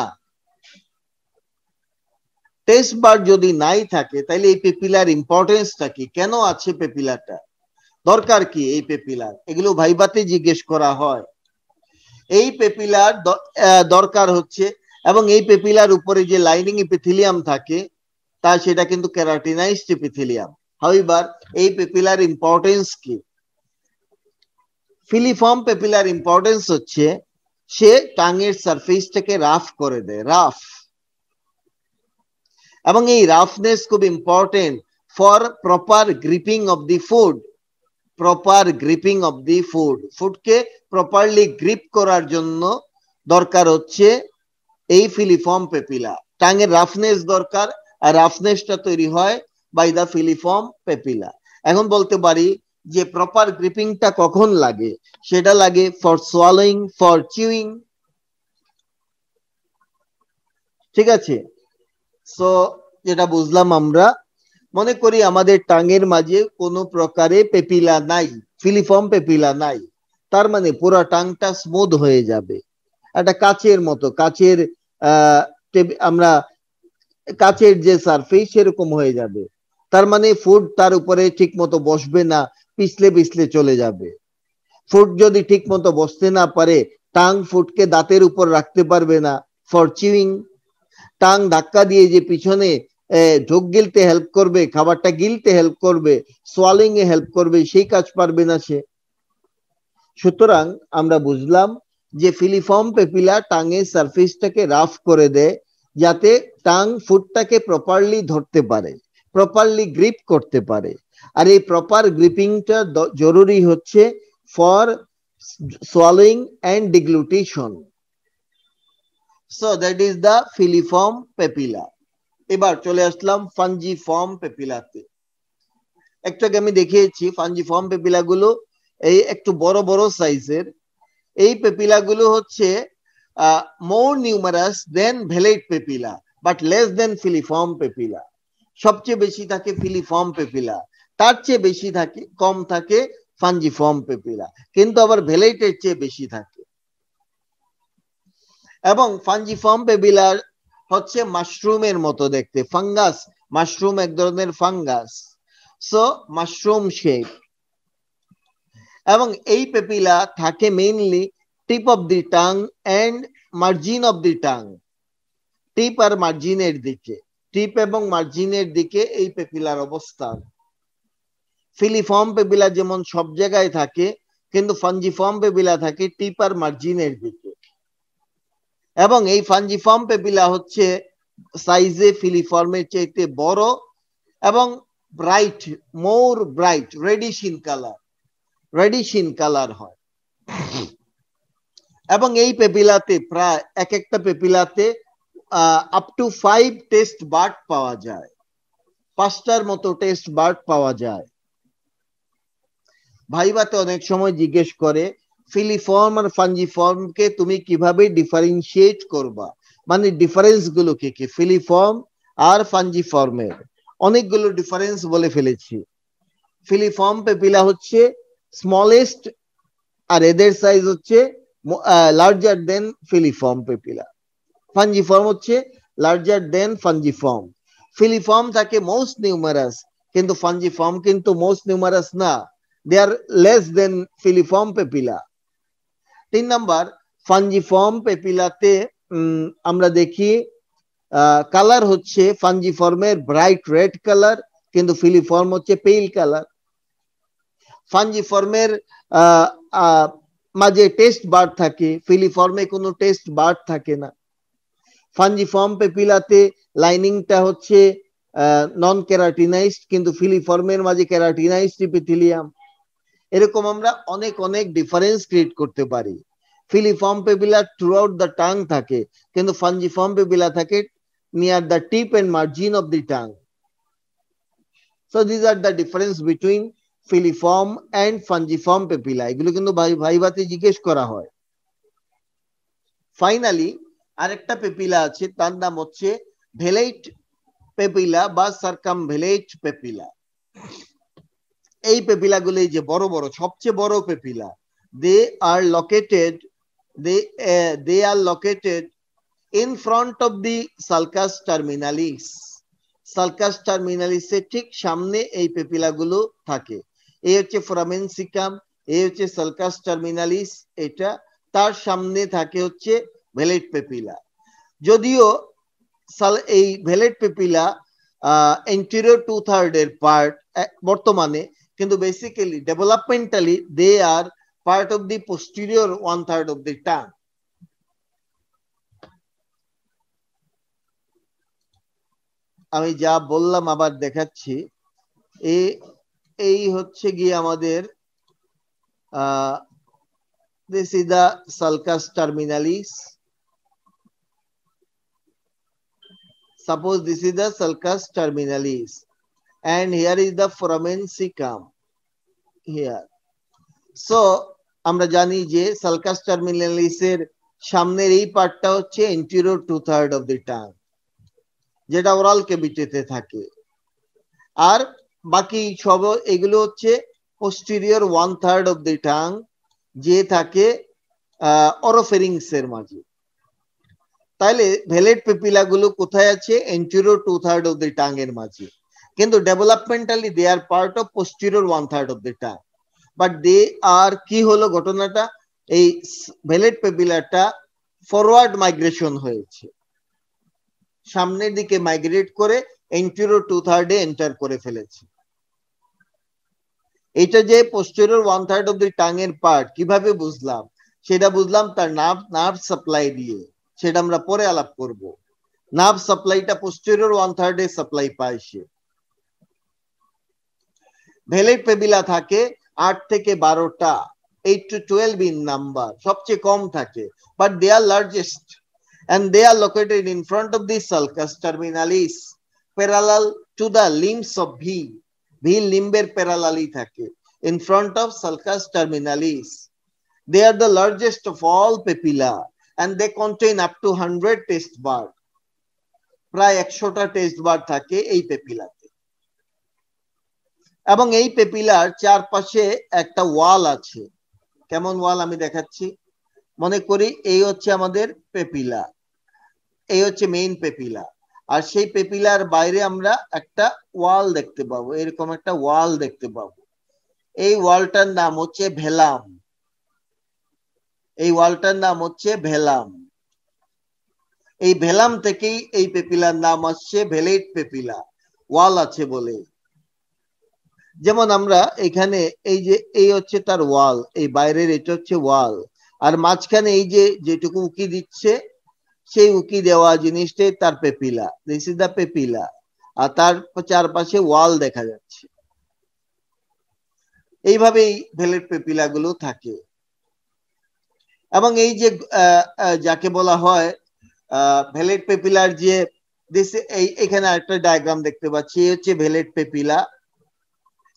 টেস্ট বার্ড যদি নাই থাকে তাহলে এই পেপিলার ইম্পর্টেন্সটা কি, কেন আছে পেপিলাটা, দরকার কি এই পেপিলার, এগুলো ভাইবাতে জিজ্ঞেস করা হয়। এই পেপিলার দরকার হচ্ছে, এবং এই পেপিলার উপরে যে লাইনিং এপিথেলিয়াম থাকে তা সেটা কিন্তু কেরাটিনাইজড এপিথেলিয়াম। হাউএভার এই পেপিলার ইম্পর্টেন্স কি, ফিলিফর্ম পেপিলার ইম্পর্টেন্স হচ্ছে সে টাঙের সারফেসটাকে রাফ করে দেয়, রাফ, এবং এই রাফনেস খুব important for proper gripping of the food, proper gripping of the food, ফুডকে প্রপারলি গ্রিপ করার জন্য দরকার হচ্ছে এই ফিলিফর্ম পেপিলা। টাঙের রাফনেস দরকার, আর রাফনেসটা তৈরি হয় বাই দা ফিলিফর্ম পেপিলা। এখন বলতে পারি যে প্রপার গ্রিপিংটা কখন লাগে, সেটা লাগে ফর সোয়ালোইং, ফর চিউইং, ঠিক আছে। সো যেটা বুঝলাম আমরা, মনে করি আমাদের টাঙের মাঝে কোনো প্রকারে পেপিলা নাই, ফিলিফর্ম পেপিলা নাই, তার মানে পুরো টাংটা স্মুথ হয়ে যাবে, একটা কাচের মতো, কাচের আমরা কাচের যে সারফেস সেরকম হয়ে যাবে। তার মানে ফুড তার উপরে ঠিক মতো বসবে না, পিছলে পিছলে চলে যাবে। ফুড যদি ঠিক মতো বসতে না পারে, টাং ফুডকে দাঁতের উপর রাখতে পারবে না ফর চিউইং, টাং ধাক্কা দিয়ে যে পিছনে ঢোক গিলতে হেল্প করবে, খাবারটা গিলতে হেল্প করবে, সোয়ালিং এ হেল্প করবে, সেই কাজ পারবে না সে। সুতরাং আমরা বুঝলাম যে ফিলিফর্ম পেপিলা টাঙের সারফেসটাকে রাফ করে দেয়, যাতে টাং ফুডটাকে প্রপারলি ধরতে পারে, প্রপারলি গ্রিপ করতে পারে। আর এই প্রপার গ্রিপিংটা জরুরি হচ্ছে for swallowing and deglutition. So that is the filiform papilla. এবার চলে আসলাম ফাঞ্জিফর্ম পেপিলাতে। একটু আগে আমি দেখিয়েছি ফাঞ্জিফর্ম পেপিলা গুলো এই একটু বড় বড় সাইজের। এই পেপিলা গুলো হচ্ছে more numerous than vallate papilla but less than filiform papilla. সবচেয়ে বেশি থাকে ফিলিফর্ম পেপিলা, তার চেয়ে বেশি থাকে, কম থাকে ফাঞ্জিফর্ম পেপিলা, কিন্তু আবার ভেলেটের চেয়ে বেশি থাকে। এবং ফাঞ্জিফর্ম পেপিলার হচ্ছে মাশরুমের মতো দেখতে, ফাঙ্গাস, মাশরুম এক ধরনের ফাঙ্গাস, সো মাশরুম শেপ। এবং এই পেপিলা থাকে mainly tip of the tongue and margin of the tongue, tip আর মার্জিনের দিকে, টিপ এবং মার্জিনের দিকে এই পেপিলার অবস্থান। ফিলিফর্ম পেপিলা যেমন সব জায়গায় থাকে, কিন্তু ফাঞ্জিফর্ম পেপিলা থাকে টিপ আর মার্জিনের দিকে। এবং এই ফাঞ্জিফর্ম পেপিলা হচ্ছে সাইজে ফিলিফর্মের চাইতে বড়, এবং bright, more bright, reddish in colour হয়। এবং এই পেপিলাতে প্রায় এক একটা পেপিলাতে আপ টু 5 টেস্ট বার্ড পাওয়া যায়, 5টার মতো টেস্ট বার্ড পাওয়া যায়। ভাইভাতে অনেক সময় জিজ্ঞেস করে ফিলিফর্ম আর ফাঞ্জিফর্মকে তুমি কিভাবে ডিফারেন্সিয়েট করবা, মানে ডিফারেন্স গুলো কি কি ফিলিফর্ম আর ফাঞ্জিফর্মের। অনেকগুলো ডিফারেন্স বলে ফেলেছি। ফিলিফর্ম পেপিলা হচ্ছে স্মলেস্ট, আর এদের সাইজ হচ্ছে লার্জার দেন ফিলিফর্ম পেপিলা। ফাঞ্জিফর্ম হচ্ছে লার্জার দেন ফাঞ্জিফর্ম। ফিলিফর্ম থাকে মোস্ট নিউমারাস, কিন্তু ফাঞ্জিফর্ম কিন্তু মোস্ট নিউমারাস না, দে আর less than filiform papilla. 3 number, ফাঞ্জিফর্ম পেপিলাতে আমরা দেখি কালার হচ্ছে ফাঞ্জিফর্মের ব্রাইট রেড কালার, কিন্তু ফিলিফর্ম হচ্ছে পেইল কালার। ফাঞ্জিফর্মের মাঝে টেস্ট বার্ড থাকে, ফিলিফর্মে কোনো টেস্ট বার্ড থাকে না। ফাঞ্জিফর্ম পেপিলাতে লাইনিংটা হচ্ছে নন ক্যারাটিনাইজড, কিন্তু ফিলিফর্মের মাঝে ক্যারাটিনাইজড ইপিথেলিয়াম। এরকম আমরা অনেক অনেক ডিফারেন্স ক্রিয়েট করতে পারি। Filiform papilla throughout the tongue থাকে, কিন্তু ফাঞ্জিফর্ম পেপিলা থাকে near the tip and margin of the tongue. So this are the difference between filiform and fungiform papilla. এগুলো কিন্তু ভাইভাতে জিজ্ঞেস করা হয়। ফাইনালি আরেকটা পেপিলা আছে, তার নাম হচ্ছে ভেলেট পেপিলা বা সার্কামভেলেট পেপিলা। এই পেপিলা গুলি যে বড় বড়, সবচেয়ে বড় papilla, they are located in front of the sulcus terminalis. Sulcus টার্মিনালিসের ঠিক সামনে এই পেপিলা গুলো থাকে। এই হচ্ছে ফোরামেনসিকাম, এই হচ্ছে সালকাস টার্মিনালিস, এটা তার সামনে থাকে হচ্ছে ভেলেট পেপিলা। যদিও এই ভেলেট পেপিলা এন্টেরিয়র 2/3 এর পার্ট বর্তমানে, কিন্তু basically developmentally they are part of the posterior 1/3 of the tongue. আমি যা বললাম আবার দেখাচ্ছি। এই হচ্ছে গিয়ে আমাদের this is the sulcus terminalis. Suppose this is the sulcus terminalis and here is the foramen cecum here. So আমরা জানি যে সালকাস টার্মিনালিস এর সামনের এই পার্টটা হচ্ছে anterior 2/3 of the tongue, যেটা ওরাল ক্যাভিটিতে থাকে। আর বাকি সব এগুলো হচ্ছে posterior 1/3 of the tongue, যে থাকে অরোফেরিংস এর মাঝে। তাহলে ভেলেট পেপিলা গুলো কোথায় আছে? anterior 2/3 of the tongue এর মাঝে, কিন্তু developmentally they are part of posterior 1/3 of the tongue, but they are কি হলো ঘটনাটা, এই ভেলেট পেপিলাটা ফরওয়ার্ড মাইগ্রেশন হয়েছে, সামনের দিকে মাইগ্রেট করে anterior 2/3 এ এন্টার করে ফেলেছে। এটা যে posterior 1/3 of the tongue এর পার্ট, কিভাবে বুঝলাম? সেটা বুঝলাম তার নার্ভ সাপ্লাই দিয়ে, সেটা আমরা পরে আলাপ করব। নার্ভ সাপ্লাইটা posterior 1/3 এ সাপ্লাই পায় সে। ভেলেট পেপিলা থাকে 8 থেকে 12টা, 8 to 12 in number, সবচেয়ে কম থাকে, but they are largest and they are located in front of the sulcus terminalis parallel to the limbs of V লিম্বের প্যারালালি থাকে, in front of sulcus terminalis. They are the largest of all papilla and they contain up to 100 taste bud. প্রায় 100টা test bird থাকে এই পেপিলাতে। এবং এই পেপিলার চারপাশে একটা ওয়াল আছে। কেমন ওয়াল আমি দেখাচ্ছি। মনে করি এই হচ্ছে আমাদের পেপিলা, এই হচ্ছে মেইন পেপিলা, আর সেই পেপিলার বাইরে আমরা একটা ওয়াল দেখতে পাবো, এরকম একটা ওয়াল দেখতে পাবো। এই ওয়ালটার নাম হচ্ছে ভেলাম, এই ওয়ালটার নাম হচ্ছে ভেলাম। এই ভেলাম থেকেই এই পেপিলার নাম আসছে ভেলেট পেপিলা, ওয়াল আছে বলে। যেমন আমরা এখানে এই যে এই হচ্ছে তার ওয়াল, এই বাইরের এটা হচ্ছে ওয়াল, আর মাঝখানে এই যে যেটুকু উকি দিচ্ছে সেই উকি দেওয়া জিনিসটাই তার papilla, this is the papilla. আর তার চারপাশে ওয়াল দেখা যাচ্ছে। এইভাবেই ভেলেট পেপিলা গুলো থাকে। এবং এই যে যাকে বলা হয় ভেলেট পেপিলার যে এখানে একটা ডায়াগ্রাম দেখতে পাচ্ছি, এই হচ্ছে ভেলেট পেপিলা।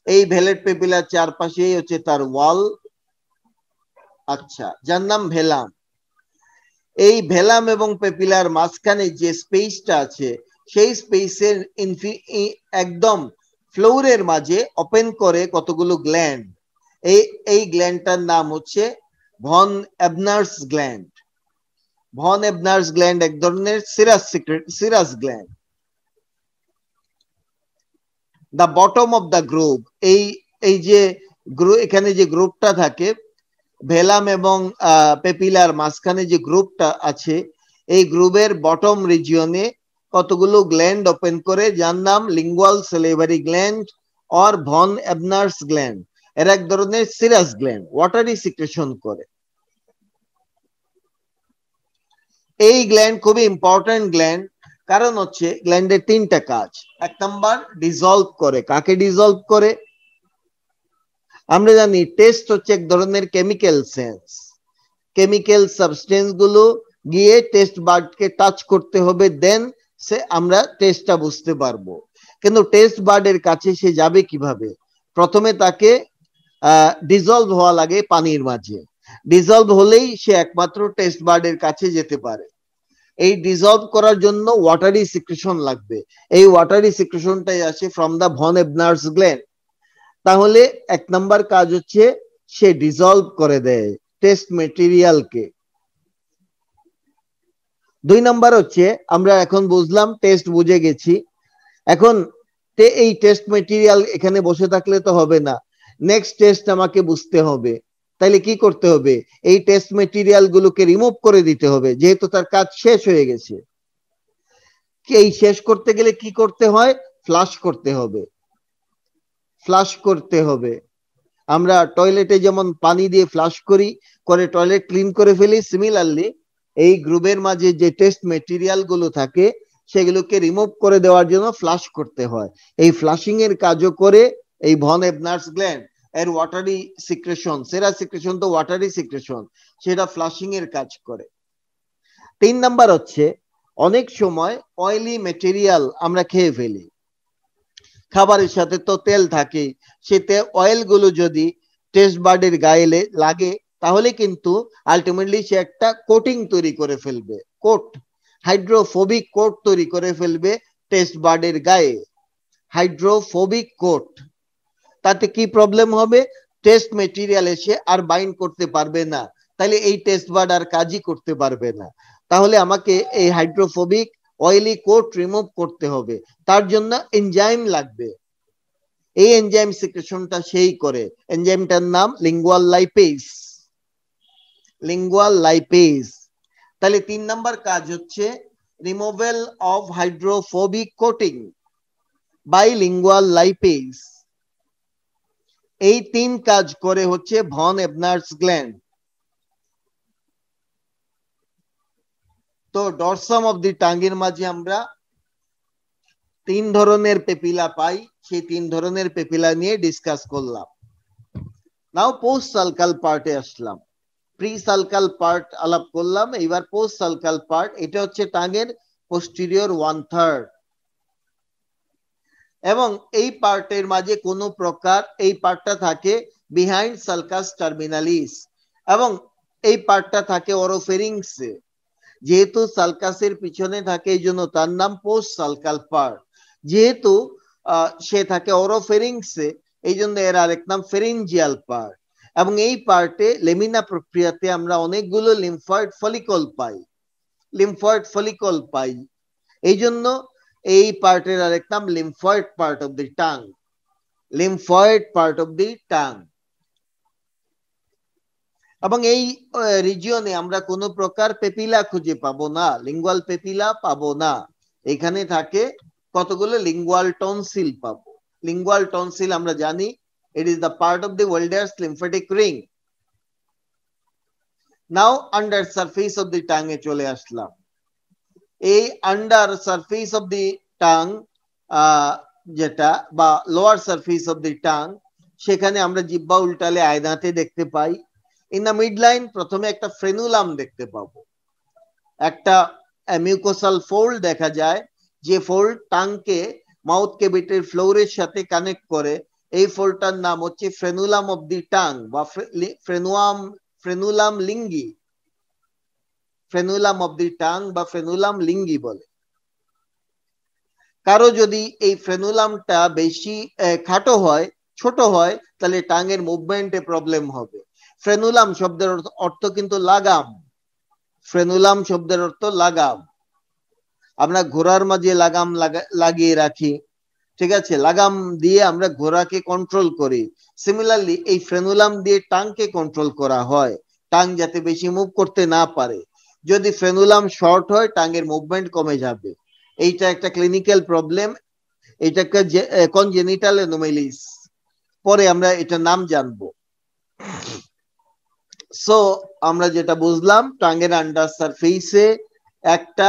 এই ভেলেট পেপিলার চারপাশে হচ্ছে তার ওয়াল, আচ্ছা, যার নাম ভেলাম। এই ভেলাম এবং পেপিলার মাঝখানে যে স্পেসটা আছে, সেই স্পেসের একদম ফ্লোরের মাঝে ওপেন করে কতগুলো গ্ল্যান্ড। এই গ্ল্যান্ডটার নাম হচ্ছে von Ebner's gland. Von Ebner's gland এক ধরনের serous gland. The bottom of the groove, এই যে এখানে যে গ্রুপটা থাকে ভেলাম এবং পেপিলার মাঝখানে যে গ্রুপটা আছে, এই গ্রুপের বটম রিজিয়নে কতগুলো গ্ল্যান্ড ওপেন করে, যার নাম lingual salivary gland or von Ebner's gland. এর এক ধরনের সিরাস গ্ল্যান্ড, ওয়াটারি সিক্রেশন করে। এই গ্ল্যান্ড খুবই ইম্পর্টেন্ট গ্ল্যান্ড, কারণ হচ্ছে গ্ল্যান্ডের তিনটা কাজ। এক নাম্বার, ডিসলভ করে। কাকে ডিসলভ করে? আমরা জানি টেস্ট হচ্ছে এক ধরনের কেমিক্যাল সেন্স। কেমিক্যাল সাবস্টেন্স গুলো গিয়ে টেস্ট বার্ডকে টাচ করতে হবে, দেন আমরা টেস্টটা বুঝতে পারবো। কিন্তু টেস্ট বার্ডের কাছে সে যাবে কিভাবে? প্রথমে তাকে ডিসলভ হওয়া লাগে পানির মাঝে। ডিসলভ হলেই সে একমাত্র টেস্ট বার্ডের কাছে যেতে পারে। এই ডিসলভ করার জন্য ওয়াটারি সিক্রেশন লাগবে। এই ওয়াটারি সিক্রেশনটাই আসে from the von Ebner's gland. তাহলে এক নাম্বার কাজ হচ্ছে সে ডিসলভ করে দেয় টেস্ট মেটেরিয়ালকে। দুই নাম্বার হচ্ছে, আমরা এখন বুঝলাম, টেস্ট বুঝে গেছি, এখন এই টেস্ট মেটেরিয়াল এখানে বসে থাকলে তো হবে না, নেক্সট টেস্ট আমাকে বুঝতে হবে। তাইলে কি করতে হবে? এই টেস্ট মেটেরিয়াল গুলোকে রিমুভ করে দিতে হবে, যেহেতু তার কাজ শেষ হয়ে গেছে। এই শেষ করতে গেলে কি করতে হয়? ফ্লাশ করতে হবে। ফ্লাশ করতে হবে। আমরা টয়লেটে যেমন পানি দিয়ে ফ্লাশ করি, করে টয়লেট ক্লিন করে ফেলি, সিমিলারলি এই গ্রুপের মাঝে যে টেস্ট মেটেরিয়াল গুলো থাকে সেগুলোকে রিমুভ করে দেওয়ার জন্য ফ্লাশ করতে হয়। এই ফ্লাশিং এর কাজও করে এই ভন এবনার্স গ্ল্যান্ড। এর ওয়াটারি সিক্রেশন, সেরা সিক্রেশন তো ওয়াটারি সিক্রেশন, সেটা ফ্লাশিং এর কাজ করে। তিন নাম্বার হচ্ছে, অনেক সময় অয়েলি মেটেরিয়াল আমরা খেয়ে ফেলি, খাবারের সাথে তো তেল থাকে, সেতে অয়েল গুলো যদি টেস্ট বার্ডের গায়ে লাগে তাহলে কিন্তু আলটিমেটলি সে একটা কোটিং তৈরি করে ফেলবে, কোট, হাইড্রোফোবিক কোট তৈরি করে ফেলবে টেস্ট বার্ডের গায়ে, হাইড্রোফোবিক কোট। তাতে কি প্রবলেম হবে? টেস্ট মেটেরিয়াল এসে আর বাইন্ড করতে পারবে না, তাহলে এই টেস্ট বার্ড আর কাজই করতে পারবে না। তাহলে আমাকে এই হাইড্রোফোবিক অয়েলি কোট রিমুভ করতে হবে, তার জন্য এনজাইম লাগবে। এই এনজাইম সিক্রেশনটা সেই করে, এনজাইমটার নাম লিঙ্গুয়াল লাইপেজ। Lingual lipase. তাহলে তিন নাম্বার কাজ হচ্ছে removal of hydrophobic coating by lingual lipase. এই তিন কাজ করে হচ্ছে ভন এবনার্স গ্ল্যান্ড। তো ডরসাম অফ দি টাঙ্গের মাঝে আমরা তিন ধরনের পেপিলা পাই, সেই তিন ধরনের পেপিলা নিয়ে ডিসকাস করলাম। নাও পোস্ট সালকাল পার্টে আসলাম। প্রি সালকাল পার্ট আলাপ করলাম, এবার পোস্ট সালকাল পার্ট। এটা হচ্ছে টাঙ্গের পোস্টেরিয়র 1/3, এবং এই পার্টের মাঝে কোনো প্রকার, এই পার্টটা থাকে বিহাইন্ড সালকাস টার্মিনালিস, এবং এই পার্টটা থাকে ওরোফেরিংসে। যেহেতু সালকাসের পিছনে থাকে এই জন্য তার নাম পোস্ট সালকাল পার্ট। যেহেতু সে থাকে ওরোফেরিংসে এই জন্য এর আরেক নাম ফেরিঞ্জিয়াল পার্ট। এবং এই পার্টে লেমিনা প্রক্রিয়াতে আমরা অনেকগুলো লিম্ফয়েড ফলিকল পাই, লিম্ফয়েড ফলিকল পাই। এই জন্য এই পার্টের আরেক নাম lymphoid part of the tongue, lymphoid part of the tongue. এবং এই রিজিয়নে আমরা কোনো প্রকার পেপিলা খুঁজে পাবো না, লিঙ্গুয়াল পেপিলা পাবো না। এখানে থাকে কতগুলো লিঙ্গুয়াল টনসিল পাবো। লিঙ্গুয়াল টনসিল আমরা জানি it is the part of the Walder's lymphatic ring. Now under surface of the tongue এ চলে আসলাম। এই under surface of the tongue যেটা বা lower surface of the tongue, সেখানে আমরা জিহ্বা উল্টালে আয়নাতে দেখতে পাই। ইন দ্য মিড লাইন প্রথমে একটা ফ্রেনুলাম দেখতে পাবো, একটা মিউকোসাল ফোল্ড দেখা যায়, যে ফোল্ড টাংকে মাউথ ক্যাভিটির ফ্লোরের সাথে কানেক্ট করে। এই ফোল্ডটার নাম হচ্ছে ফ্রেনুলাম অফ দি টাং বা frenulum linguae, frenulum of the tongue বা ফ্রেনুলাম লিঙ্গি বলে। কারো যদি এই ফ্রেনুলামটা বেশি খাটো হয়, ছোট হয়, তাহলে টাঙের মুভমেন্টে প্রবলেম হবে। ফ্রেনুলাম শব্দের অর্থ কিন্তু লাগাম, ফ্রেনুলাম শব্দের অর্থ লাগাম। আমরা ঘোড়ার মাঝে লাগাম লাগিয়ে রাখি, ঠিক আছে, লাগাম দিয়ে আমরা ঘোড়াকে কন্ট্রোল করি। সিমিলারলি এই ফ্রেনুলাম দিয়ে টাংকে কন্ট্রোল করা হয়, টাং যাতে বেশি মুভ করতে না পারে। যদি ফ্রেনুলাম শর্ট হয়, টাঙের মুভমেন্ট কমে যাবে। এইটা একটা ক্লিনিক্যাল প্রবলেম, এটাকে কনজেনিটাল অ্যানোমালিস, পরে আমরা এটা নাম জানবো। সো আমরা যেটা বুঝলাম, টাঙের আন্ডার সারফেসে একটা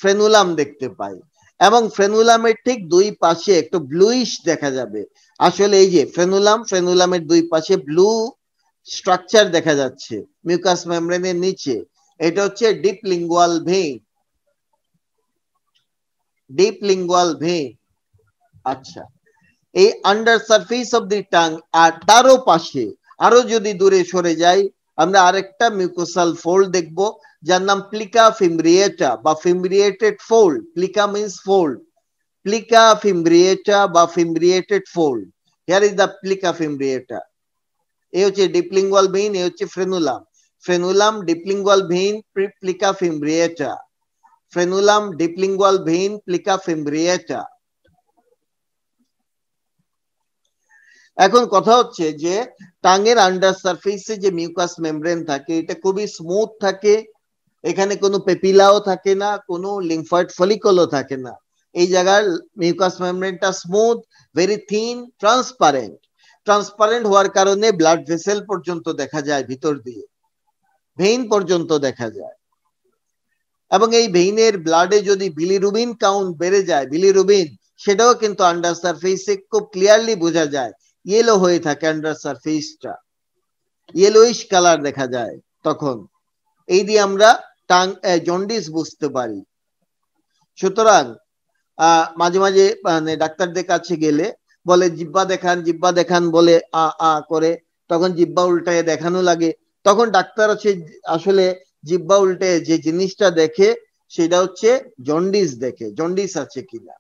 ফ্রেনুলাম দেখতে পাই, এবং ফ্রেনুলামের ঠিক দুই পাশে একটু ব্লুইশ দেখা যাবে। আসলে এই যে ফ্রেনুলামের দুই পাশে ব্লু স্ট্রাকচার দেখা যাচ্ছে মিউকাস মেমব্রেনের নিচে, এটা হচ্ছে deep lingual vein, deep lingual vein. আচ্ছা, এই under surface of the tongue, আর তারও পাশে আরো যদি দূরে সরে যাই, আমরা আরেকটা মিউকোসাল ফোল্ড দেখব, যার নাম প্লিকা ফিমব্রিয়েটা বা fimbriated fold. Plica means fold, plica fimbriata বা fimbriated fold. Here is the plica fimbriata. এই হচ্ছে ডিপলিঙ্গুয়াল ভেইন, এই হচ্ছে frenulum. Frenulum, deep lingual vein, plica fimbriata. Frenulum, deep lingual vein, plica fimbriata. এখন কথা হচ্ছে যে টাঙের আন্ডার সারফেসে যে মিউকাস মেমব্রেন থাকে, এটা খুবই স্মুথ থাকে, এখানে কোনো পেপিলাও থাকে না, কোনো লিম্ফয়েড ফলিকলও থাকে না। এই জায়গার মিউকাস মেমব্রেনটা smooth, very thin, transparent. Transparent হওয়ার কারণে ব্লাড ভেসেল পর্যন্ত দেখা যায়, ভিতর দিয়ে ভেইন পর্যন্ত দেখা যায়। এবং এই ভেইনের ব্লাডে যদি বিলিরুবিন কাউন্ট বেড়ে যায়, বিলিরুবিন, সেটাও কিন্তু আন্ডার সারফেসে খুব ক্লিয়ারলি বোঝা যায়, ইয়েলো হয়ে থাকে আন্ডার সারফেসটা, ইয়েলোইশ কালার দেখা যায়। তখন এই দিয়ে আমরা জন্ডিস বুঝতে পারি। সুতরাং মাঝে মাঝে মানে ডাক্তারদের কাছে গেলে বলে জিহ্বা দেখান, জিহ্বা দেখান বলে আ করে, তখন জিহ্বা উল্টায় দেখানো লাগে। তখন ডাক্তার আসলে জিহ্বা উল্টে যে জিনিসটা দেখে সেটা হচ্ছে জন্ডিস দেখে, জন্ডিস আছে কিনা।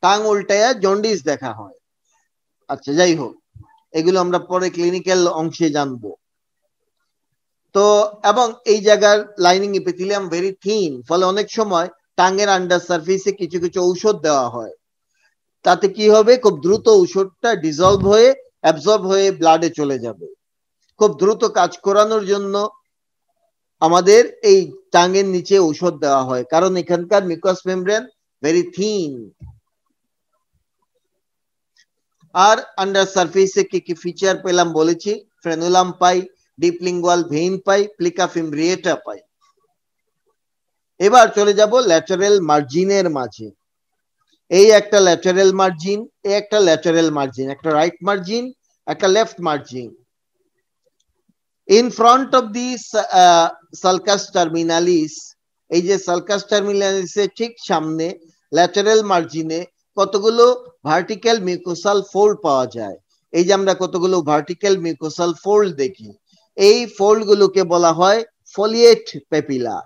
টাং উল্টায় জন্ডিস দেখা হয়। আচ্ছা, যাই হোক, এগুলো আমরা পরে ক্লিনিক্যাল অংশে জানবো। তো এবং এই জায়গার লাইনিং এপিথেলিয়াম ভেরি থিন, ফলে অনেক সময় টাঙের আন্ডার সারফেসে কিছু কিছু ঔষধ দেওয়া হয়। তাতে কি হবে, খুব দ্রুত ঔষধটা ডিজলভ হয়ে অ্যাবজর্ব হয়ে ব্লাডে চলে যাবে। খুব দ্রুত কাজ করানোর জন্য আমাদের এই টাঙের নিচে ঔষধ দেওয়া হয়, কারণ এখানকার মিউকাস মেমব্রেন ভেরি থিন। আর আন্ডার সারফেসে কি কি ফিচার পেলাম বলেছি, ফ্রেনুলাম পাই, ডিপ লিঙ্গুয়াল ভেইন পাই, প্লিকা ফিমব্রিয়েটা পাই। এবার চলে যাব ল্যাটারাল মার্জিনের মাঝে। এই একটা ল্যাটারাল মার্জিন, এই একটা ল্যাটারাল মার্জিন, একটা রাইট মার্জিন, একটা left margin. In front of the sulcus terminalis, এই যে সালকাস টার্মিনালিসের ঠিক সামনে ল্যাটারাল মার্জিনে কতগুলো ভার্টিক্যাল মিউকোসাল ফোল্ড পাওয়া যায়। এই যে আমরা কতগুলো ভার্টিক্যাল মিউকোসাল ফোল্ড দেখি, এই ফোল্ড গুলোকে বলা হয় ফোলিয়েট পেপিলা।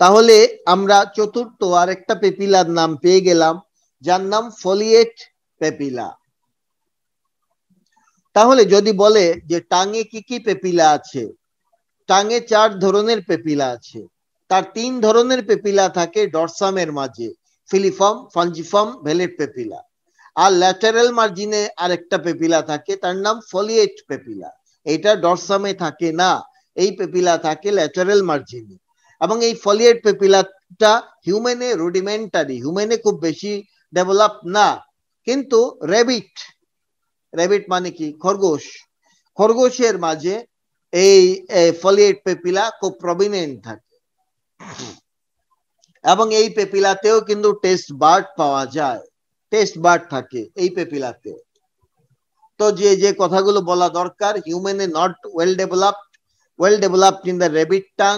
তাহলে আমরা চতুর্থ আরেকটা পেপিলার নাম পেয়ে গেলাম, যার নাম ফোলিয়েট পেপিলা। তাহলে যদি বলে যে টাঙে কি কি পেপিলা আছে, টাঙে 4 ধরনের পেপিলা আছে। তার 3 ধরনের পেপিলা থাকে ডরসামের মাঝে, ফিলিফর্ম, ফাঞ্জিফর্ম, ভেলেট পেপিলা। আর ল্যাটারাল মার্জিনে আরেকটা পেপিলা থাকে, তার নাম ফোলিয়েট পেপিলা। এটা ডরসামে থাকে না, এই পেপিলা থাকে ল্যাটারাল মার্জিনে। এবং এই ফোলিয়েট পেপিলাটা হিউম্যানে রুডিমেন্টারি, হিউম্যানে খুব বেশি ডেভেলপ না, কিন্তু রেবিট, রেবিট মানে কি, খরগোশ, খরগোশের মাঝে এই ফোলিয়েট পেপিলা খুব প্রমিনেন্ট থাকে। এবং এই পেপিলাতেও কিন্তু টেস্ট বার্ড পাওয়া যায়, টেস্ট বার্ড থাকে এই পেপিলাতে। তো যে যে কথাগুলো বলা দরকার, হিউম্যানে not well developed in the rabbit tongue,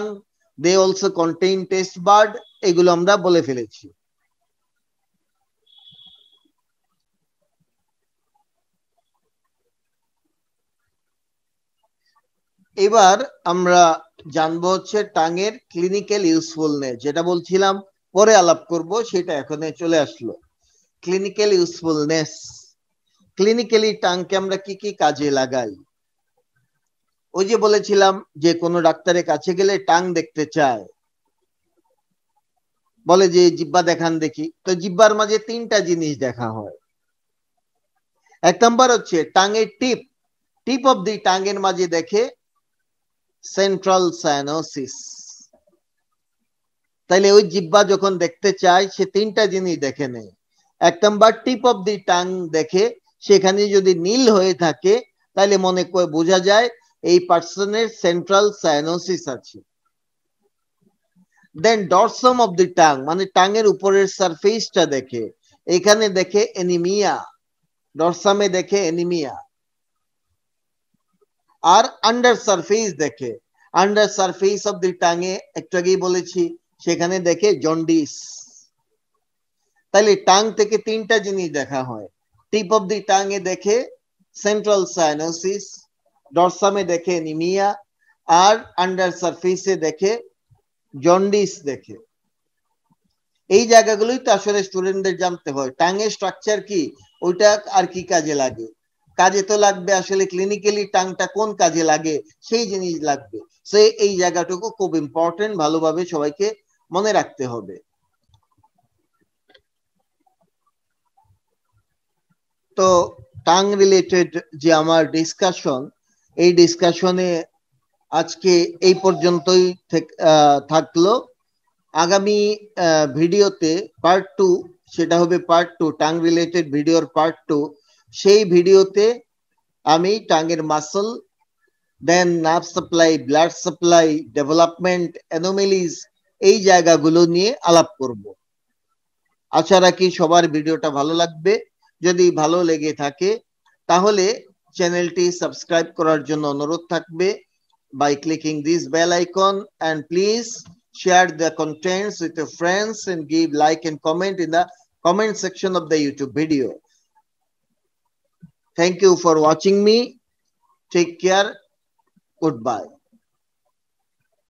they also contain taste bud, এগুলো আমরা বলে ফেলেছি। এবার আমরা জানবো হচ্ছে টাঙের ক্লিনিক্যাল ইউজফুলনেস, যেটা বলছিলাম পরে আলাপ করব, সেটা এখানে চলে আসলো। ক্লিনিক্যাল ইউজফুলনেস, ক্লিনিক্যালি টাংকে আমরা কি কি কাজে লাগাই? ওই যে বলেছিলাম যে কোনো ডাক্তারের কাছে গেলে টাং দেখতে চায়, বলে যে জিব্বা দেখান দেখি, তো জিব্বার মাঝে তিনটা জিনিস দেখা হয়। এক নাম্বার হচ্ছে টাঙের টিপ, টিপ অফ দি টাঙের মাঝে দেখে সেন্ট্রাল সায়ানোসিস। তাইলে ওই জিব্বা যখন দেখতে চায় সে তিনটা জিনিস দেখে নেয়। এক number tip of the tongue দেখে, সেখানে যদি নীল হয়ে থাকে তাহলে মনে করে বোঝা যায় এই পার্সনের সেন্ট্রাল সায়ানোসিস আছে। দেন ডরসাম অফ দি টাং, মানে টাঙের উপরের সারফেসটা দেখে, এখানে দেখে এনিমিয়া, ডরসামে দেখে এনিমিয়া। আর আন্ডার সারফেস দেখে, আন্ডার সারফেস অফ দি টাঙে একটু আগেই বলেছি সেখানে দেখে জন্ডিস। তাহলে টাং থেকে তিনটা জিনিস দেখা হয়, টিপ অফ দি টাঙে দেখে সেন্ট্রাল সায়ানোসিস, ডরসামে দেখে এনিমিয়া, আর আন্ডার সারফেসে দেখে জন্ডিস দেখে। এই জায়গাগুলোই তো আসলে স্টুডেন্টদের জানতে হয়, টাঙের স্ট্রাকচার কি, ওইটা আর কি কাজে লাগে। কাজে তো লাগবে আসলে ক্লিনিক্যালি টাংটা কোন কাজে লাগে সেই জিনিস লাগবে। সো এই জায়গাটুকু খুব ইম্পর্টেন্ট, ভালোভাবে সবাইকে মনে রাখতে হবে। তো টাং রিলেটেড যে আমার ডিসকাশন, এই ডিসকাশনে আজকে এই পর্যন্তই থাকলো। আগামী ভিডিওতে পার্ট 2, সেটা হবে পার্ট 2, টাং রিলেটেড ভিডিওর পার্ট 2। সেই ভিডিওতে আমি টাঙের muscle, then nerve supply, blood supply, development, anomalies, এই জায়গাগুলো নিয়ে আলাপ করব। আশা রাখি সবার ভিডিওটা ভালো লাগবে। যদি ভালো লেগে থাকে তাহলে চ্যানেলটি সাবস্ক্রাইব করার জন্য অনুরোধ থাকবে by clicking this bell icon, and please share the contents with your friends and give like and comment in the comment section of the YouTube video. Thank you for watching me. Take care. Goodbye.